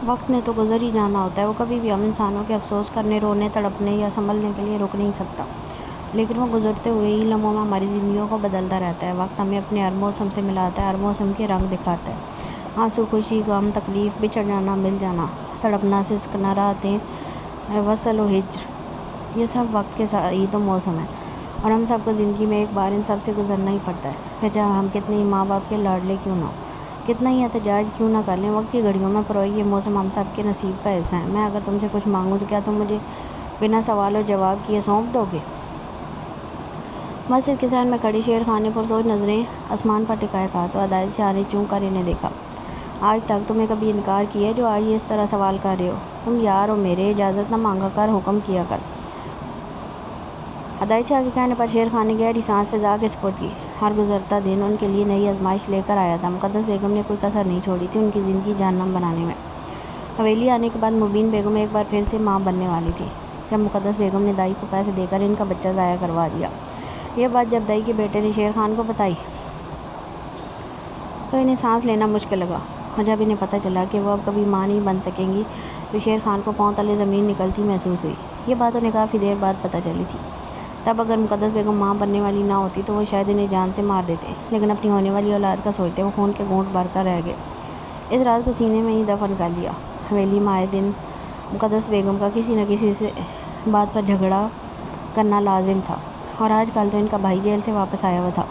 وقت نے تو گزر ہی جانا ہوتا ہے، وہ کبھی بھی ہم انسانوں کے افسوس کرنے، رونے، تڑپنے یا سنبھلنے کے لیے رک نہیں سکتا، لیکن وہ گزرتے ہوئے ہی لمحوں میں ہماری زندگیوں کو بدلتا رہتا ہے۔ وقت ہمیں اپنے ہر موسم سے ملاتا ہے، ہر موسم کے رنگ دکھاتا ہے، آنسو، خوشی، غم، تکلیف، بچھڑ جانا، مل جانا، تڑپنا، سسکنا، راتیں، وصل و ہجر، یہ سب وقت کے ہی تو موسم ہیں، اور ہم سب کو زندگی میں ایک بار ان سب سے گزرنا ہی پڑتا ہے، پھر چاہے ہم کتنے ہی ماں باپ کے لاڈلے کیوں نہ ہوں، کتنا ہی احتجاج کیوں نہ کر لیں، وقت کی گھڑیوں میں پروئی یہ موسم ہم سب کے نصیب کا حصہ ہے۔ میں اگر تم سے کچھ مانگوں تو کیا تم مجھے بنا سوال و جواب کیے سونپ دو گے؟ مسجد کے صحن میں کھڑی شیر خان نے پرسوچ نظریں آسمان پر ٹکائے کہا تو عدالت سے آنے چون کر انہیں دیکھا۔ آج تک تمہیں کبھی انکار کیا ہے جو آج اس طرح سوال کر رہے ہو؟ تم یار ہو میرے، اجازت نہ مانگا کر، حکم کیا کر۔ عدالت شاہ کے کہنے پر شیر خان نے گہری سانس فضا کے سپرد کی۔ ہر گزرتا دن ان کے لیے نئی آزمائش لے کر آیا تھا۔ مقدس بیگم نے کوئی کسر نہیں چھوڑی تھی ان کی زندگی جہنم بنانے میں۔ حویلی آنے کے بعد مبین بیگم ایک بار پھر سے ماں بننے والی تھی، جب مقدس بیگم نے دائی کو پیسے دے کر ان کا بچہ ضائع کروا دیا۔ یہ بات جب دائی کے بیٹے نے شیر خان کو بتائی تو انہیں سانس لینا مشکل لگا، اور جب انہیں پتہ چلا کہ وہ اب کبھی ماں نہیں بن سکیں گی تو شیر خان کو پاؤں تلے زمین نکلتی محسوس ہوئی۔ یہ بات انہیں کافی دیر بعد پتہ چلی تھی۔ تب اگر مقدس بیگم ماں بننے والی نہ ہوتی تو وہ شاید انہیں جان سے مار دیتے، لیکن اپنی ہونے والی اولاد کا سوچتے وہ خون کے گھونٹ بھر کر رہ گئے، اس رات کو سینے میں ہی دفن کر لیا۔ حویلی میں آئے دن مقدس بیگم کا کسی نہ کسی سے بات پر جھگڑا کرنا لازم تھا، اور آج کل تو ان کا بھائی جیل سے واپس آیا ہوا تھا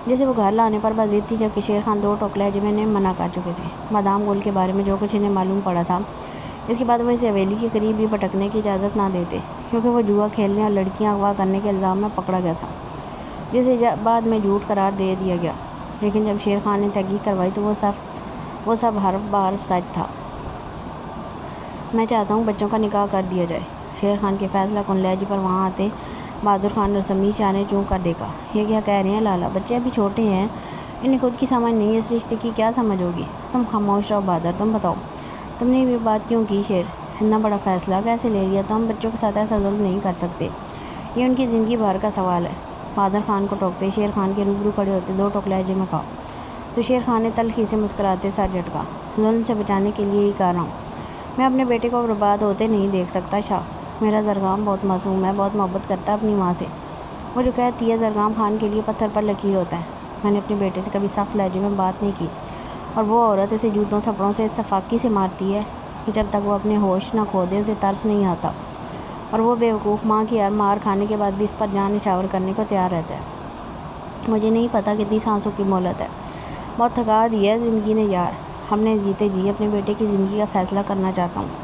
جسے وہ گھر لانے پر بضد تھی، جبکہ شیر خان 2 ٹوک لہجے میں انہیں منع کر چکے تھے۔ بادام گل کے بارے میں جو کچھ انہیں معلوم پڑا تھا، اس کے بعد وہ اسے حویلی کے قریب بھی بھٹکنے کی اجازت نہ دیتے، کیونکہ وہ جوا کھیلنے اور لڑکیاں اغوا کرنے کے الزام میں پکڑا گیا تھا، جسے بعد میں جھوٹ قرار دے دیا گیا، لیکن جب شیر خان نے تحقیق کروائی تو وہ سب حرف بحرف سچ تھا۔ میں چاہتا ہوں بچوں کا نکاح کر دیا جائے۔ شیر خان کے فیصلہ کن لہجے پر وہاں آتے بہادر خان رسمی سے آنے چون کر دیکھا۔ یہ کیا کہہ رہے ہیں لالا؟ بچے ابھی چھوٹے ہیں، انہیں خود کی سمجھ نہیں، اس رشتے کی کیا سمجھ ہوگی؟ تم خاموش رہو بہادر، تم بتاؤ تم نے یہ بات کیوں کی؟ شیر، اتنا بڑا فیصلہ کیسے لے لیا؟ تو ہم بچوں کے ساتھ ایسا ظلم نہیں کر سکتے، یہ ان کی زندگی بھر کا سوال ہے۔ بہادر خان کو ٹوکتے شیر خان کے روبرو کھڑے ہوتے 2 ٹوک لہجے میں کہا تو شیر خان نے تلخی سے مسکراتے سر جھٹکا۔ ظلم سے بچانے کے لیے ہی کہہ رہا ہوں، میں اپنے بیٹے کو برباد ہوتے نہیں دیکھ سکتا شاہ۔ میرا زرگام بہت معصوم ہے، بہت محبت کرتا ہے اپنی ماں سے، وہ جو کہتی ہے زرگام خان کے لیے پتھر پر لکیر ہوتا ہے۔ میں نے اپنے بیٹے سے کبھی سخت لہجے میں بات نہیں کی، اور وہ عورت اسے جوتوں تھپڑوں سے اس سفاکی سے مارتی ہے کہ جب تک وہ اپنے ہوش نہ کھو دے اسے ترس نہیں آتا، اور وہ بیوقوف ماں کی ہر مار کھانے کے بعد بھی اس پر جان نچھاور کرنے کو تیار رہتا ہے۔ مجھے نہیں پتہ کتنی سانسوں کی مہلت ہے، بہت تھکا دی ہے زندگی نے یار، ہم نے جیتے جی اپنے بیٹے کی زندگی کا فیصلہ کرنا چاہتا ہوں۔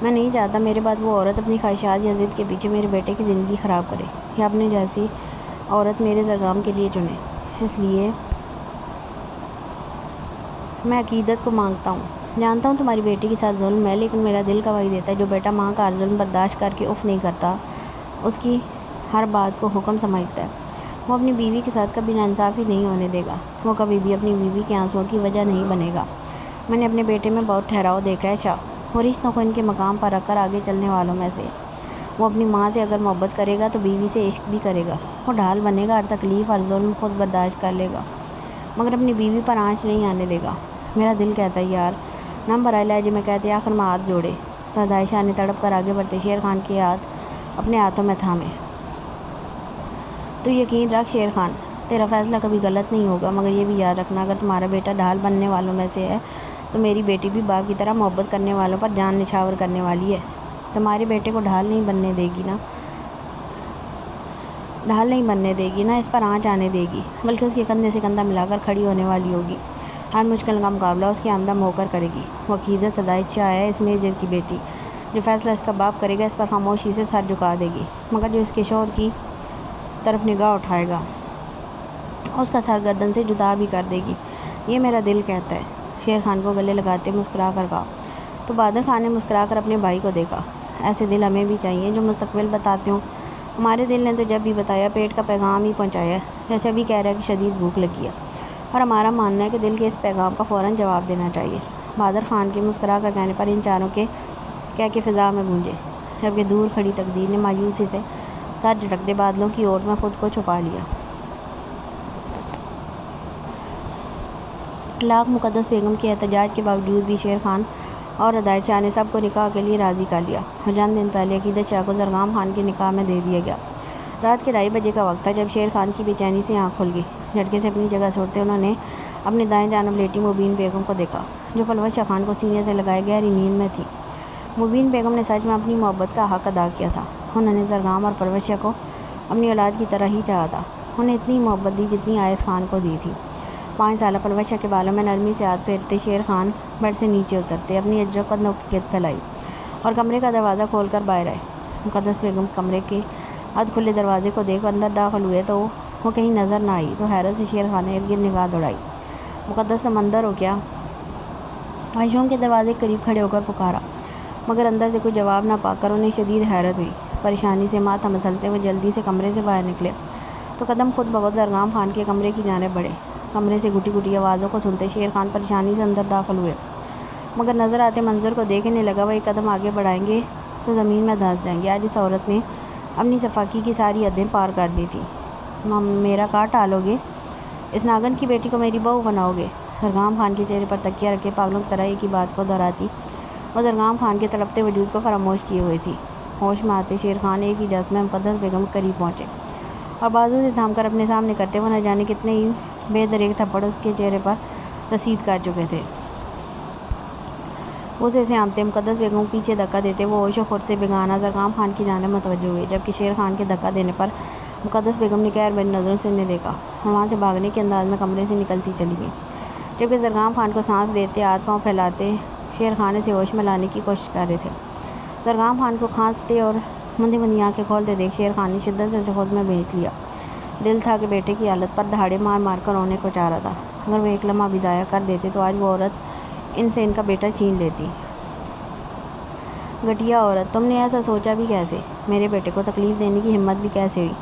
میں نہیں چاہتا میرے بعد وہ عورت اپنی خواہشات یا ضد کے پیچھے میرے بیٹے کی زندگی خراب کرے، یا اپنے جیسی عورت میرے زرگام کے لیے چنے۔ اس لیے میں عقیدت کو مانگتا ہوں۔ جانتا ہوں تمہاری بیٹی کے ساتھ ظلم ہے، لیکن میرا دل گواہی دیتا ہے جو بیٹا ماں کا ہر ظلم برداشت کر کے اف نہیں کرتا، اس کی ہر بات کو حکم سمجھتا ہے، وہ اپنی بیوی کے ساتھ کبھی ناانصافی نہیں ہونے دے گا، وہ کبھی بھی اپنی بیوی کے آنسوؤں کی وجہ نہیں بنے گا۔ میں نے اپنے بیٹے میں بہت ٹھہراؤ دیکھا ہے شاہ، وہ رشتوں کو ان کے مقام پر رکھ کر آگے چلنے والوں میں سے ہے۔ وہ اپنی ماں سے اگر محبت کرے گا تو بیوی سے عشق بھی کرے گا، وہ ڈھال بنے گا، ہر تکلیف ہر ظلم خود برداشت کر لے گا، مگر اپنی بیوی پر آنچ نہیں آنے دے گا۔ میرا دل کہتا ہے یار، نم بھرائے لہجے میں کہتے آخر میں ہاتھ جوڑے تو عدائشہ نے تڑپ کر آگے بڑھتے شیر خان کے ہاتھ اپنے ہاتھوں میں تھامے۔ تو یقین رکھ شیر خان، تیرا فیصلہ کبھی غلط نہیں ہوگا، مگر یہ بھی یاد رکھنا اگر تمہارا بیٹا ڈھال بننے والوں میں سے ہے تو میری بیٹی بھی باپ کی طرح محبت کرنے والوں پر جان نچھاور کرنے والی ہے۔ تمہارے بیٹے کو ڈھال نہیں بننے دے گی نا اس پر آنچ آنے دے گی، بلکہ اس کے کندھے سے کندھا ملا کر کھڑی ہونے والی ہوگی، ہر مشکل کا مقابلہ اس کی ہمدم ہو کر کرے گی۔ وہ عقیدت عدائت شاہ ہے اس میجر کی بیٹی، جو فیصلہ اس کا باپ کرے گا اس پر خاموشی سے سر جھکا دے گی، مگر جو اس کے شوہر کی طرف نگاہ اٹھائے گا اس کا سر گردن سے جدا بھی کر دے گی، یہ میرا دل کہتا ہے۔ شیر خان کو گلے لگاتے مسکرا کر کہا تو بہادر خان نے مسکرا کر اپنے بھائی کو دیکھا۔ ایسے دل ہمیں بھی چاہیے جو مستقبل بتاتے ہوں، ہمارے دل نے تو جب بھی بتایا پیٹ کا پیغام ہی پہنچایا ہے، جیسے ابھی کہہ رہا ہے کہ شدید بھوک لگی ہے، اور ہمارا ماننا ہے کہ دل کے اس پیغام کا فوراً جواب دینا چاہیے۔ بہادر خان کے مسکرا کر کہنے پر ان چاروں کے کہہ کے فضا میں گونجے، جبکہ دور کھڑی تقدیر نے مایوسی سے سر جھٹکتے بادلوں کی اوٹ میں خود کو چھپا لیا۔ لاکھ مقدس بیگم کے احتجاج کے باوجود بھی شیر خان اور ہدایت شاہ نے سب کو نکاح کے لیے راضی کر لیا اور چند دن پہلے عقیدت شاہ کو زرگام خان کے نکاح میں دے دیا گیا۔ رات کے 2:30 بجے کا وقت تھا جب شیر خان کی بے چینی سے آنکھ کھل گئی۔ جھٹکے سے اپنی جگہ سے اٹھتے انہوں نے اپنے دائیں جانب لیٹی مبین بیگم کو دیکھا جو پروت شاہ خان کو سینے سے لگائے گہری نیند میں تھی۔ مبین بیگم نے سچ میں اپنی محبت کا حق ادا کیا تھا۔ انہوں نے زرگام اور پروت شاہ کو اپنی اولاد کی طرح ہی چاہا تھا، انہیں اتنی محبت دی جتنی آئس خان کو دی تھی۔ 5 سالہ پروت شاہ کے بالوں میں نرمی سے ہاتھ پھیرتے شیر خان بیڈ سے نیچے اترتے، اپنی اجرک کندھوں کی گرد پھیلائی اور کمرے کا دروازہ کھول کر باہر آئے۔ مقدس بیگم کمرے کے ادھ کھلے دروازے کو دیکھ اندر داخل ہوئے تو وہ کہیں نظر نہ آئی تو حیرت سے شیر خان نے ارد گرد نگاہ دوڑائی۔ مقدس سمندر ہو کیا؟ واش روم کے دروازے کے قریب کھڑے ہو کر پکارا، مگر اندر سے کوئی جواب نہ پا کر انہیں شدید حیرت ہوئی۔ پریشانی سے ماتھا مسلتے ہوئے جلدی سے کمرے سے باہر نکلے تو قدم خود بخود زرگام خان کے کمرے کی جانب بڑھے۔ کمرے سے گھٹی گھٹی آوازوں کو سنتے شیر خان پریشانی سے اندر داخل ہوئے، مگر نظر آتے منظر کو دیکھنے لگا وہ ایک قدم آگے بڑھائیں گے تو زمین میں دھنس جائیں گے۔ آج اس عورت نے اپنی صفاکی کی ساری حدیں پار کر دی تھی۔ میرا کاٹ ڈالو گے؟ اس ناگن کی بیٹی کو میری بہو بناؤ گے؟ زرگام خان کے چہرے پر تکیہ رکھے پاگلوں کی طرح ایک ہی بات کو دہراتی وہ زرگام خان کے تڑپتے وجود کو فراموش کیے ہوئی تھی۔ ہوش میں آتے شیر خان ایک ہی جذبے میں مقدس بیگم کے قریب پہنچے اور بازو سے تھام کر اپنے سامنے کرتے وہ نہ جانے کتنے ہی بے دریغ تھپڑ اس کے چہرے پر رسید کر چکے تھے۔ اسے سیامتے مقدس بیگم کو پیچھے دھکا دیتے وہ ہوش و خرد سے بیگانہ زرگام خان کی جانب متوجہ ہوئے، جبکہ شیر خان کے دھکا دینے پر مقدس بیگم نے قہر بھری نظروں سے انہیں دیکھا اور وہاں سے بھاگنے کے انداز میں کمرے سے نکلتی چلی گئی، جبکہ زرگام خان کو سانس دیتے ہاتھ پاؤں پھیلاتے شیر خان اسے ہوش میں لانے کی کوشش کر رہے تھے۔ زرگام خان کو کھانستے اور مندی مندی آنکھیں کھولتے دیکھ شیر خان نے شدت سے اسے خود میں بھینچ لیا۔ دل تھا کہ بیٹے کی حالت پر دہاڑے مار مار کر رونے کو چاہ رہا تھا، اگر وہ ایک لمحہ بھی ضائع کر دیتے تو آج وہ عورت ان سے ان کا بیٹا چھین لیتی۔ گھٹیا عورت، تم نے ایسا سوچا بھی کیسے؟ میرے بیٹے کو تکلیف دینے کی ہمت بھی کیسے ہوئی؟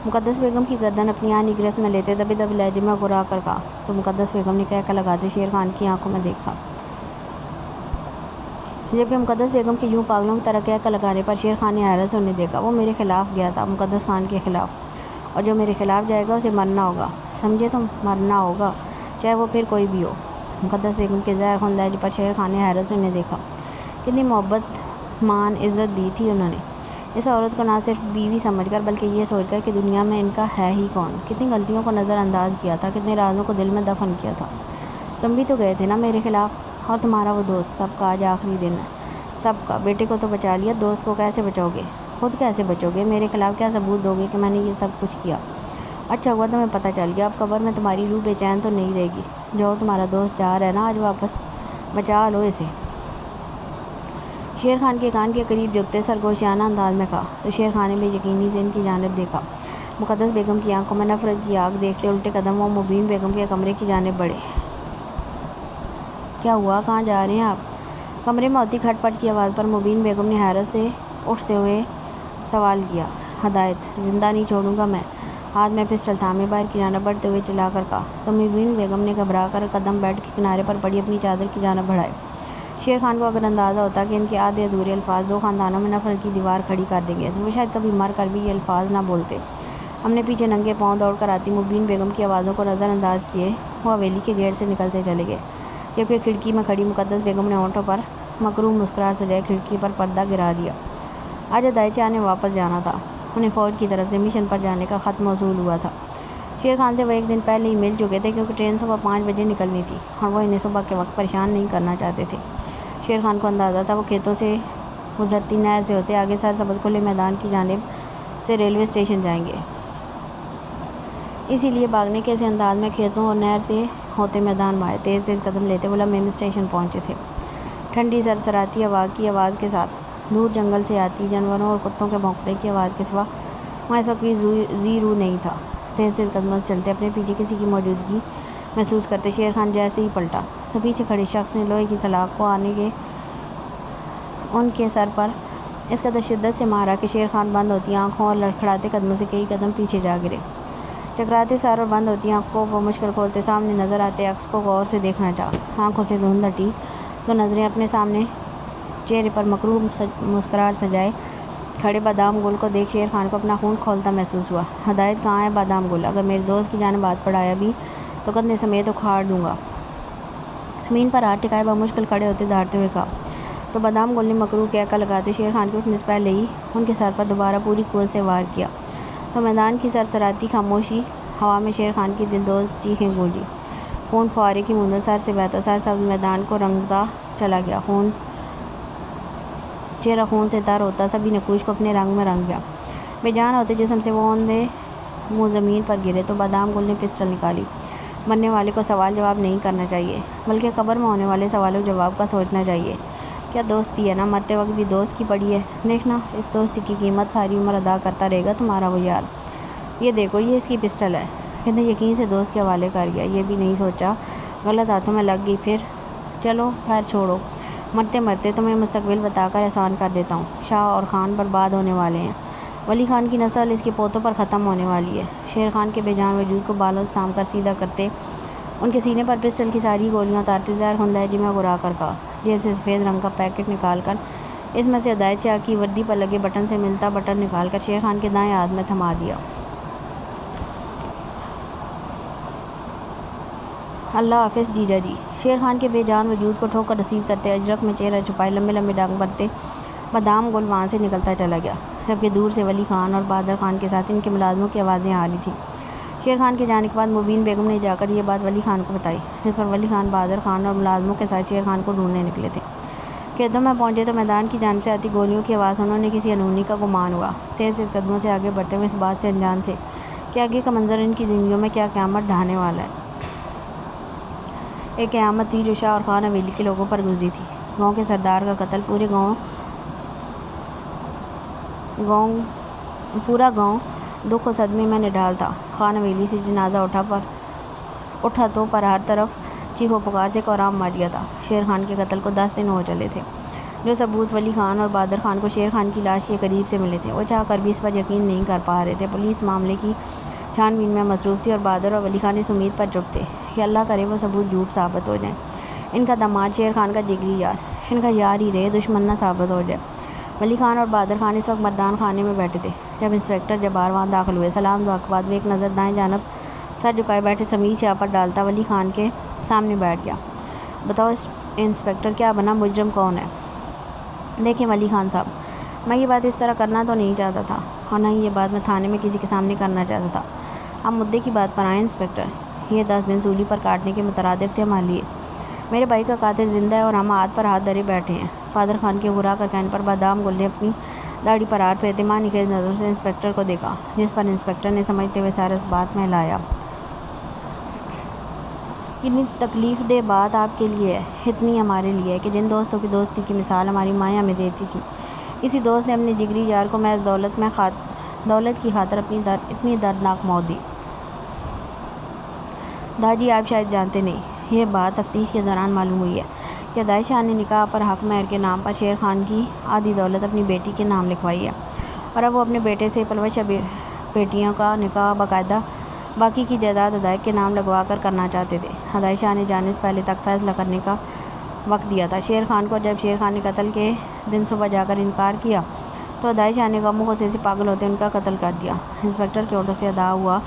مقدس بیگم کی گردن اپنی آہنی گرفت میں لیتے دبے دبے لہجے میں گھرا کر کہا تو مقدس بیگم نے کہہ کر لگاتے شیر خان کی آنکھوں میں دیکھا، جبکہ مقدس بیگم کے یوں پاگلوں کی طرح کہہ کر لگانے پر شیر خان نے حیرت سے انہیں دیکھا۔ وہ میرے خلاف گیا تھا، مقدس خان کے خلاف، اور جو میرے خلاف جائے گا اسے مرنا ہوگا، سمجھے تم؟ مرنا ہوگا، چاہے وہ پھر کوئی بھی ہو۔ مقدس بیگم کے زہر خون لہجے پر شیر خان نے حیرت سے انہیں دیکھا۔ کتنی محبت مان عزت دی تھی انہوں نے اس عورت کو، نہ صرف بیوی سمجھ کر بلکہ یہ سوچ کر کہ دنیا میں ان کا ہے ہی کون۔ کتنی غلطیوں کو نظر انداز کیا تھا، کتنے رازوں کو دل میں دفن کیا تھا۔ تم بھی تو گئے تھے نا میرے خلاف، اور تمہارا وہ دوست، سب کا آج آخری دن ہے، سب کا۔ بیٹے کو تو بچا لیا، دوست کو کیسے بچاؤ گے؟ خود کیسے بچو گے؟ میرے خلاف کیا ثبوت دو گے کہ میں نے یہ سب کچھ کیا؟ اچھا ہوا تمہیں پتہ چل گیا، اب قبر میں تمہاری روح بے چین تو نہیں رہے گی۔ جو تمہارا دوست جا رہا ہے نا، آج واپس بچا لو اسے۔ شیر خان کے کان کے قریب جھکتے سرگوشیانہ انداز میں کہا تو شیر خان نے بے یقینی سے ان کی جانب دیکھا۔ مقدس بیگم کی آنکھوں میں نفرت کی آگ دیکھتے الٹے قدم وہ مبین بیگم کے کمرے کی جانب بڑھے۔ کیا ہوا؟ کہاں جا رہے ہیں آپ؟ کمرے میں ہوتی کھٹ پٹ کی آواز پر مبین بیگم نے حیرت سے اٹھتے ہوئے سوال کیا۔ ہدایت، زندہ نہیں چھوڑوں گا میں، ہاتھ میں پسٹل تھامے باہر کی جانب بڑھتے ہوئے چلا کر کہا تو مبین بیگم نے گھبرا کر قدم بیڈ کے کنارے پر پڑی اپنی چادر کی جانب بڑھائے۔ شیر خان کو اگر اندازہ ہوتا کہ ان کے آدھے ادھورے الفاظ دو خاندانوں میں نفرت کی دیوار کھڑی کر دیں گے تو وہ شاید کبھی مر کر بھی یہ الفاظ نہ بولتے۔ ہم نے پیچھے ننگے پاؤں دوڑ کر آتی مبین بیگم کی آوازوں کو نظر انداز کیے وہ حویلی کے گیٹ سے نکلتے چلے گئے، جبکہ کھڑکی میں کھڑی مقدس بیگم نے ہونٹوں پر مکروہ مسکراہٹ سجائے کھڑکی پر پردہ گرا دیا۔ آج ہدایت شاہ نے واپس جانا تھا، انہیں فوج کی طرف سے مشن پر جانے کا خط موصول ہوا تھا۔ شیر خان سے وہ ایک دن پہلے ہی مل چکے تھے کیونکہ ٹرین صبح 5 بجے نکلنی تھی اور وہ انہیں صبح کے وقت پریشان نہیں کرنا چاہتے تھے۔ شیر خان کو اندازہ تھا وہ کھیتوں سے گزرتی نہر سے ہوتے آگے سرسبز کھلے میدان کی جانب سے ریلوے اسٹیشن جائیں گے، اسی لیے بھاگنے کے اس انداز میں کھیتوں اور نہر سے ہوتے میدان میں آئے۔ تیز تیز قدم لیتے وہ لمحے میں اسٹیشن پہنچے تھے، ٹھنڈی سرسراتی ہوا کی آواز کے ساتھ۔ دور جنگل سے آتی جانوروں اور کتوں کے بھونکنے کی آواز کے سوا وہاں اس وقت بھی زی رو نہیں تھا۔ تیز تیز قدموں سے چلتے اپنے پیچھے کسی کی موجودگی محسوس کرتے شیر خان جیسے ہی پلٹا تو پیچھے کھڑے شخص نے لوہے کی سلاخ کو آنے کے ان کے سر پر اس قدر شدت سے مارا کہ شیر خان بند ہوتی آنکھوں اور لڑکھڑاتے قدموں سے کئی قدم پیچھے جا گرے۔ چکراتے سر اور بند ہوتی آنکھوں کو مشکل کھولتے سامنے نظر آتے عکس کو غور سے دیکھنا چاہا۔ آنکھوں سے دھند ہٹی تو نظریں اپنے سامنے چہرے پر مکروہ مسکراہٹ سجائے کھڑے بادام گل کو دیکھ شیر خان کو اپنا خون کھولتا محسوس ہوا۔ ہدایت، کہاں ہے بادام گل؟ اگر میرے دوست کی جانب ہاتھ بڑھایا بھی تو کندھے سمیت اکھاڑ دوں گا۔ زمین پر ہاتھ ٹکائے بمشکل کھڑے ہوتے دھاڑتے ہوئے کہا تو بادام گل نے مکرو کہکا لگاتے شیر خان کے اٹھنے سے پہلے ہی ان کے سر پر دوبارہ پوری قوت سے وار کیا تو میدان کی سرسراتی خاموشی ہوا میں شیر خان کی دلدوز چیخیں گونجی۔ خون فوارے کی مانند سر سے بہتا سرسبز میدان کو رنگتا چلا گیا۔ چہرہ خون سے تر ہوتا سبھی نقوش کو اپنے رنگ میں رنگ گیا۔ بے جان ہوتے جسم سے وہ اوندھے منہ زمین پر گرے تو بادام گل نے پسٹل نکالی۔ مرنے والے کو سوال جواب نہیں کرنا چاہیے بلکہ قبر میں ہونے والے سوالوں جواب کا سوچنا چاہیے۔ کیا دوستی ہے نا، مرتے وقت بھی دوست کی پڑی ہے، دیکھنا اس دوستی کی قیمت ساری عمر ادا کرتا رہے گا تمہارا وہ یار۔ یہ دیکھو یہ اس کی پسٹل ہے۔ کتنے یقین سے دوست کے حوالے کر گیا، یہ بھی نہیں سوچا غلط ہاتھوں میں لگ گئی۔ پھر چلو خیر چھوڑو، مرتے مرتے تمہیں مستقبل بتا کر احسان کر دیتا ہوں۔ شاہ اور خان برباد ہونے والے ہیں، ولی خان کی نسل اس کے پوتوں پر ختم ہونے والی ہے۔ شیر خان کے بے جان وجود کو بالوں سے تھام کر سیدھا کرتے، ان کے سینے پر پسٹل کی ساری گولیاں اتارتے زہر خون لہجے میں گھرا کر کہا، جیب سے سفید رنگ کا پیکٹ نکال کر اس میں سے ادائے چاہ کی وردی پر لگے بٹن سے ملتا بٹن نکال کر شیر خان کے دائیں ہاتھ میں تھما دیا۔ اللہ حافظ جیجا جی۔ شیر خان کے بے جان وجود کو ٹھوکر رسید کرتے اجرک میں چہرہ چھپائے لمبے لمبے ڈانگ بھرتے بادام گل وہاں سے نکلتا چلا گیا، جبکہ دور سے ولی خان اور بہادر خان کے ساتھ ان کے ملازموں کی آوازیں آ رہی تھیں۔ شیر خان کے جانے کے بعد مبین بیگم نے جا کر یہ بات ولی خان کو بتائی، جس پر ولی خان بہادر خان اور ملازموں کے ساتھ شیر خان کو ڈھونڈنے نکلے تھے۔ کھیتوں میں پہنچے تو میدان کی جانب سے آتی گولیوں کی آواز انہوں نے کسی انہونی کا گمان ہوا۔ تیز تیز قدموں سے آگے بڑھتے ہوئے اس بات سے انجان تھے کہ آگے کا منظر ان کی زندگیوں میں کیا قیامت ڈھانے والا ہے۔ ایک قیامت تھی جو شاہ اور خان حویلی کے لوگوں پر گزری تھی۔ گاؤں کے سردار کا قتل پورا گاؤں دکھ و صدمے میں نڈال تھا۔ خان حویلی سے جنازہ اٹھا تو پر ہر طرف چیخ و پکار سے کوہرام مچ گیا تھا۔ شیر خان کے قتل کو 10 دن ہو چلے تھے۔ جو ثبوت ولی خان اور بہادر خان کو شیر خان کی لاش کے قریب سے ملے تھے، وہ چاہ کر بھی اس پر یقین نہیں کر پا رہے تھے۔ پولیس معاملے کی چھان بین میں مصروف تھی اور بہادر اور ولی خان اس امید پر چپ تھے کہ اللہ کرے وہ ثبوت جھوٹ ثابت ہو جائیں۔ ان کا داماد شیر خان کا جگری یار، ان کا یار ہی رہے، دشمن نہ ثابت ہو جائے۔ ولی خان اور بہادر خان اس وقت مردان خانے میں بیٹھے تھے جب انسپکٹر جبار وہاں داخل ہوئے۔ سلام دعا کے بعد وہ ایک نظر دائیں جانب سر جھکائے بیٹھے سمیر شاہ پر ڈالتا ولی خان کے سامنے بیٹھ گیا۔ بتاؤ انسپکٹر، کیا بنا، مجرم کون ہے؟ دیکھیں ولی خان صاحب، میں یہ بات اس طرح کرنا تو نہیں چاہتا تھا اور نہ ہی یہ بات میں تھانے میں کسی کے سامنے کرنا چاہتا تھا۔ ہم مدعے کی بات پر آئیں انسپکٹر۔ یہ 10 دن سولی پر کاٹنے کے مترادف تھے ہمارے لیے۔ میرے بھائی کا قاتل زندہ ہے اور ہم ہاتھ پر ہاتھ دھرے بیٹھے ہیں۔ بہادر خان کے غرا کر کہنے پر بادام گل نے اپنی داڑھی پر ہاتھ پھیرتے معنی خیز نظروں سے انسپکٹر کو دیکھا، جس پر انسپکٹر نے سمجھتے ہوئے سارا اس بات میں لایا۔ اتنی تکلیف دہ بات آپ کے لیے ہے، اتنی ہمارے لیے ہے کہ جن دوستوں کی دوستی کی مثال ہماری مائیں ہمیں دیتی تھی، اسی دوست نے اپنے جگری یار کو محض دولت کی خاطر اتنی دردناک موت دی۔ داجی آپ شاید جانتے نہیں، یہ بات تفتیش کے دوران معلوم ہوئی ہے کہ ادائے شاہ نے نکاح پر حق مہر کے نام پر شیر خان کی آدھی دولت اپنی بیٹی کے نام لکھوائی ہے اور اب وہ اپنے بیٹے سے پلوشہ بیٹیوں کا نکاح باقاعدہ باقی کی جائیداد ادائے کے نام لگوا کر کرنا چاہتے تھے۔ ادائے شاہ نے جانے سے پہلے تک فیصلہ کرنے کا وقت دیا تھا شیر خان کو۔ جب شیر خان نے قتل کے دن صبح جا کر انکار کیا تو ادائے شاہ نے غم و غصے سے پاگل ہوتے ان کا قتل کر دیا۔ انسپکٹر کے ہونٹوں سے ادا ہوا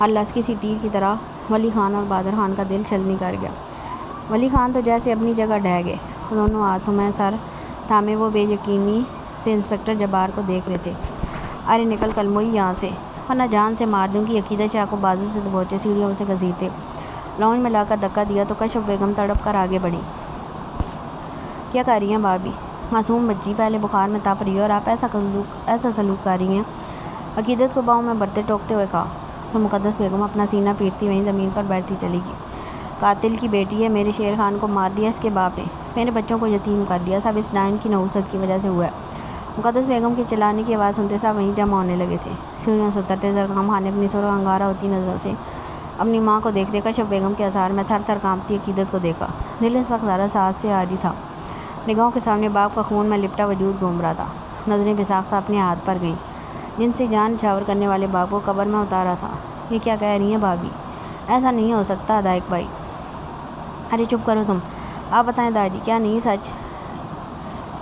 ہر لفظ کسی تیر کی طرح ولی خان اور بہادر خان کا دل چھلنی کر گیا۔ ولی خان تو جیسے اپنی جگہ ڈھہ گئے، دونوں ہاتھوں میں سر تھامے وہ بے یقینی سے انسپکٹر جبار کو دیکھ رہے تھے۔ ارے نکل کلموئی یہاں سے، ورنہ جان سے مار دوں گی۔ عقیدت شاہ کو بازو سے دبوچے سیڑھیوں سے گھسیٹتے لاؤنج میں لا کر دھکا دیا تو کشف بیگم تڑپ کر آگے بڑھی۔ کیا کر رہی ہیں بھابھی؟ معصوم بچی پہلے بخار میں تپ رہی ہے اور آپ ایسا سلوک کر رہی ہیں؟ عقیدت کو باہوں میں بھرتے ٹوکتے ہوئے کہا تو مقدس بیگم اپنا سینہ پیٹتی وہیں زمین پر بیٹھتی چلی گئی۔ قاتل کی بیٹی ہے، میرے شیر خان کو مار دیا اس کے باپ نے، میرے بچوں کو یتیم کر دیا، سب اس ڈائن کی نحوست کی وجہ سے ہوا ہے۔ مقدس بیگم کی چلانے کی آواز سنتے سب وہیں جمع ہونے لگے تھے۔ سیڑھیوں سے اترتے زرخام خان نے اپنی سرخ انگارہ ہوتی نظروں سے اپنی ماں کو دیکھتے کشف بیگم کے آثار میں تھر تھر کانپتی عقیدت کو دیکھا۔ دل اس وقت ذرا ساز سے عاری تھا۔ نگاہوں کے سامنے باپ کا خون میں لپٹا وجود گھوم رہا تھا۔ نظریں بساختہ اپنے ہاتھ پر گئیں جن سے جان نچھاور کرنے والے باپ کو قبر میں اتارا تھا۔ یہ کیا کہہ رہی ہیں بھابھی؟ ایسا نہیں ہو سکتا ادائک بھائی۔ ارے چپ کرو تم، آپ بتائیں داجی، کیا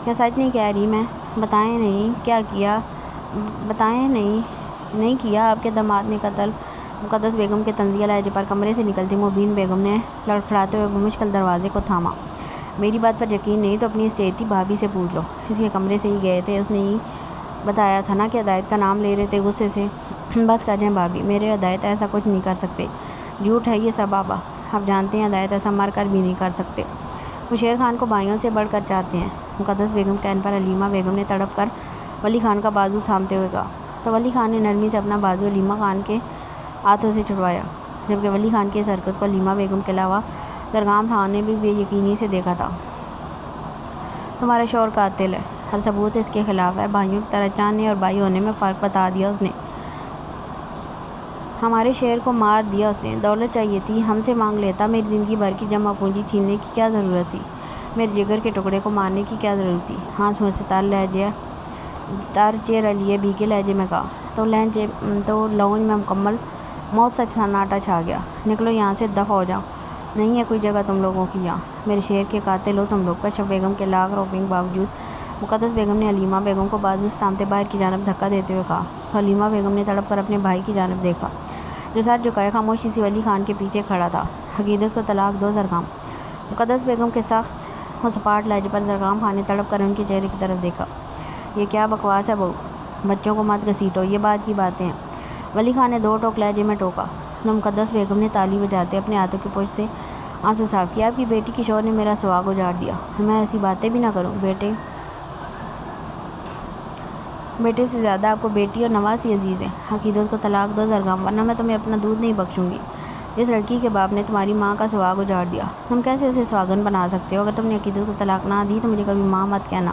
سچ نہیں کہہ رہی میں؟ بتائیں نہیں کیا کیا؟ بتائیں نہیں کیا آپ کے داماد نے قتل؟ مقدس بیگم کے طنزیہ لہجے پر کمرے سے نکلتی مبین بیگم نے لڑکھڑاتے ہوئے بمشکل دروازے کو تھاما۔ میری بات پر یقین نہیں تو اپنی استیتی بھابھی سے پوچھ لو، اس کے کمرے سے ہی گئے تھے، اس نے ہی بتایا تھا نا کہ ہدایت کا نام لے رہے تھے غصے سے۔ بس کر جائیں بھابھی، میرے ہدایت ایسا کچھ نہیں کر سکتے، جھوٹ ہے یہ سب بابا، آپ جانتے ہیں ہدایت ایسا مر کر بھی نہیں کر سکتے، وہ شیر خان کو بھائیوں سے بڑھ کر چاہتے ہیں۔ مقدس بیگم کہنے پر حلیمہ بیگم نے تڑپ کر ولی خان کا بازو تھامتے ہوئے کہا، تو ولی خان نے نرمی سے اپنا بازو حلیمہ خان کے ہاتھوں سے چھڑوایا، جبکہ ولی خان کی اس حرکت کو حلیمہ بیگم کے علاوہ درگام خان نے بھی بے یقینی سے دیکھا تھا۔ تمہارا شوہر قاتل ہے، ہر ثبوت اس کے خلاف ہے، بھائیوں کی طرح چاہنے اور بھائی ہونے میں فرق بتا دیا اس نے، ہمارے شیر کو مار دیا اس نے، دولت چاہیے تھی ہم سے مانگ لیتا، میری زندگی بھر کی جمع پونجی چھیننے کی کیا ضرورت تھی، میرے جگر کے ٹکڑے کو مارنے کی کیا ضرورت تھی۔ ہانس منہ سے تار چیر لیے بھیگے لہجے میں کہا، تو لونج میں مکمل موت سا سناٹا چھا گیا، نکلو یہاں سے، دفع ہو جاؤ، نہیں ہے کوئی جگہ تم لوگوں کی یہاں، میرے شیر کے قاتل ہو تم لوگ۔ کشف بیگم کے لاکھ روکنے کے باوجود مقدس بیگم نے حلیمہ بیگم کو بازو سے تھامتے باہر کی جانب دھکا دیتے ہوئے کہا، تو حلیمہ بیگم نے تڑپ کر اپنے بھائی کی جانب دیکھا جو سر جھکائے خاموشی سے ولی خان کے پیچھے کھڑا تھا۔ عقیدت کو طلاق دو زرگام۔ مقدس بیگم کے سخت و سپاٹ لہجے پر زرگام خان نے تڑپ کر ان کے چہرے کی طرف دیکھا، یہ کیا بکواس ہے بہو، بچوں کو مت گھسیٹو، یہ بات کی باتیں ہیں۔ ولی خان نے دو ٹوک لہجے میں ٹوکا، تو مقدس بیگم نے تالی بجاتے اپنے ہاتھوں کی پشت سے آنسو صاف کیا، آپ کی بیٹی کے شوہر نے میرا سہاگ اجاڑ دیا، میں ایسی باتیں بھی نہ کروں، بیٹے سے زیادہ آپ کو بیٹی اور نواز ہی عزیز ہیں۔ عقیدت کو طلاق دو زرگام، ورنہ میں تمہیں اپنا دودھ نہیں بخشوں گی، جس لڑکی کے باپ نے تمہاری ماں کا سہاگ اجاڑ دیا، تم کیسے اسے سہاگن بنا سکتے ہو، اگر تم نے عقیدت کو طلاق نہ دی تو مجھے کبھی ماں مت کہنا۔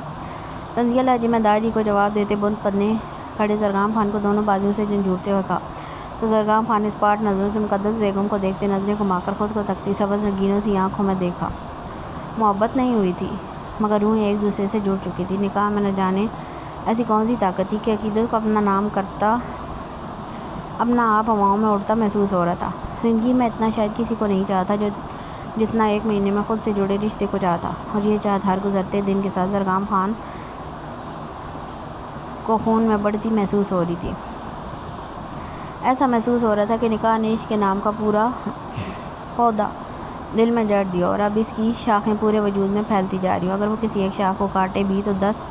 طنزیہ لہجے میں داجی کو جواب دیتے بند پدنے کھڑے زرگام خان کو دونوں بازوؤں سے جھنجھوڑتے ہوئے کہا، تو زرگام خان نے اسپاٹ نظروں سے مقدس بیگم کو دیکھتے نظریں گھما کر خود کو تکتی سبز نگینوں سی آنکھوں میں دیکھا۔ محبت نہیں ہوئی تھی، مگر روحیں ایک دوسرے سے جڑ چکی تھی، نکاح میں نہ جانے ایسی کون سی طاقت تھی کہ عقیدت کو اپنا نام کرتا اپنا آپ ہواؤں میں اڑتا محسوس ہو رہا تھا۔ زندگی میں اتنا شاید کسی کو نہیں چاہا تھا جتنا ایک مہینے میں خود سے جڑے رشتے کو چاہا تھا، اور یہ چاہت ہر گزرتے دن کے ساتھ زرگام خان کو خون میں بڑھتی محسوس ہو رہی تھی۔ ایسا محسوس ہو رہا تھا کہ نکاح نے عشق کے نام کا پورا پودا دل میں جڑ دیا اور اب اس کی شاخیں پورے وجود میں پھیلتی جا رہی ہوں، اگر وہ کسی ایک شاخ کو کاٹے بھی تو 10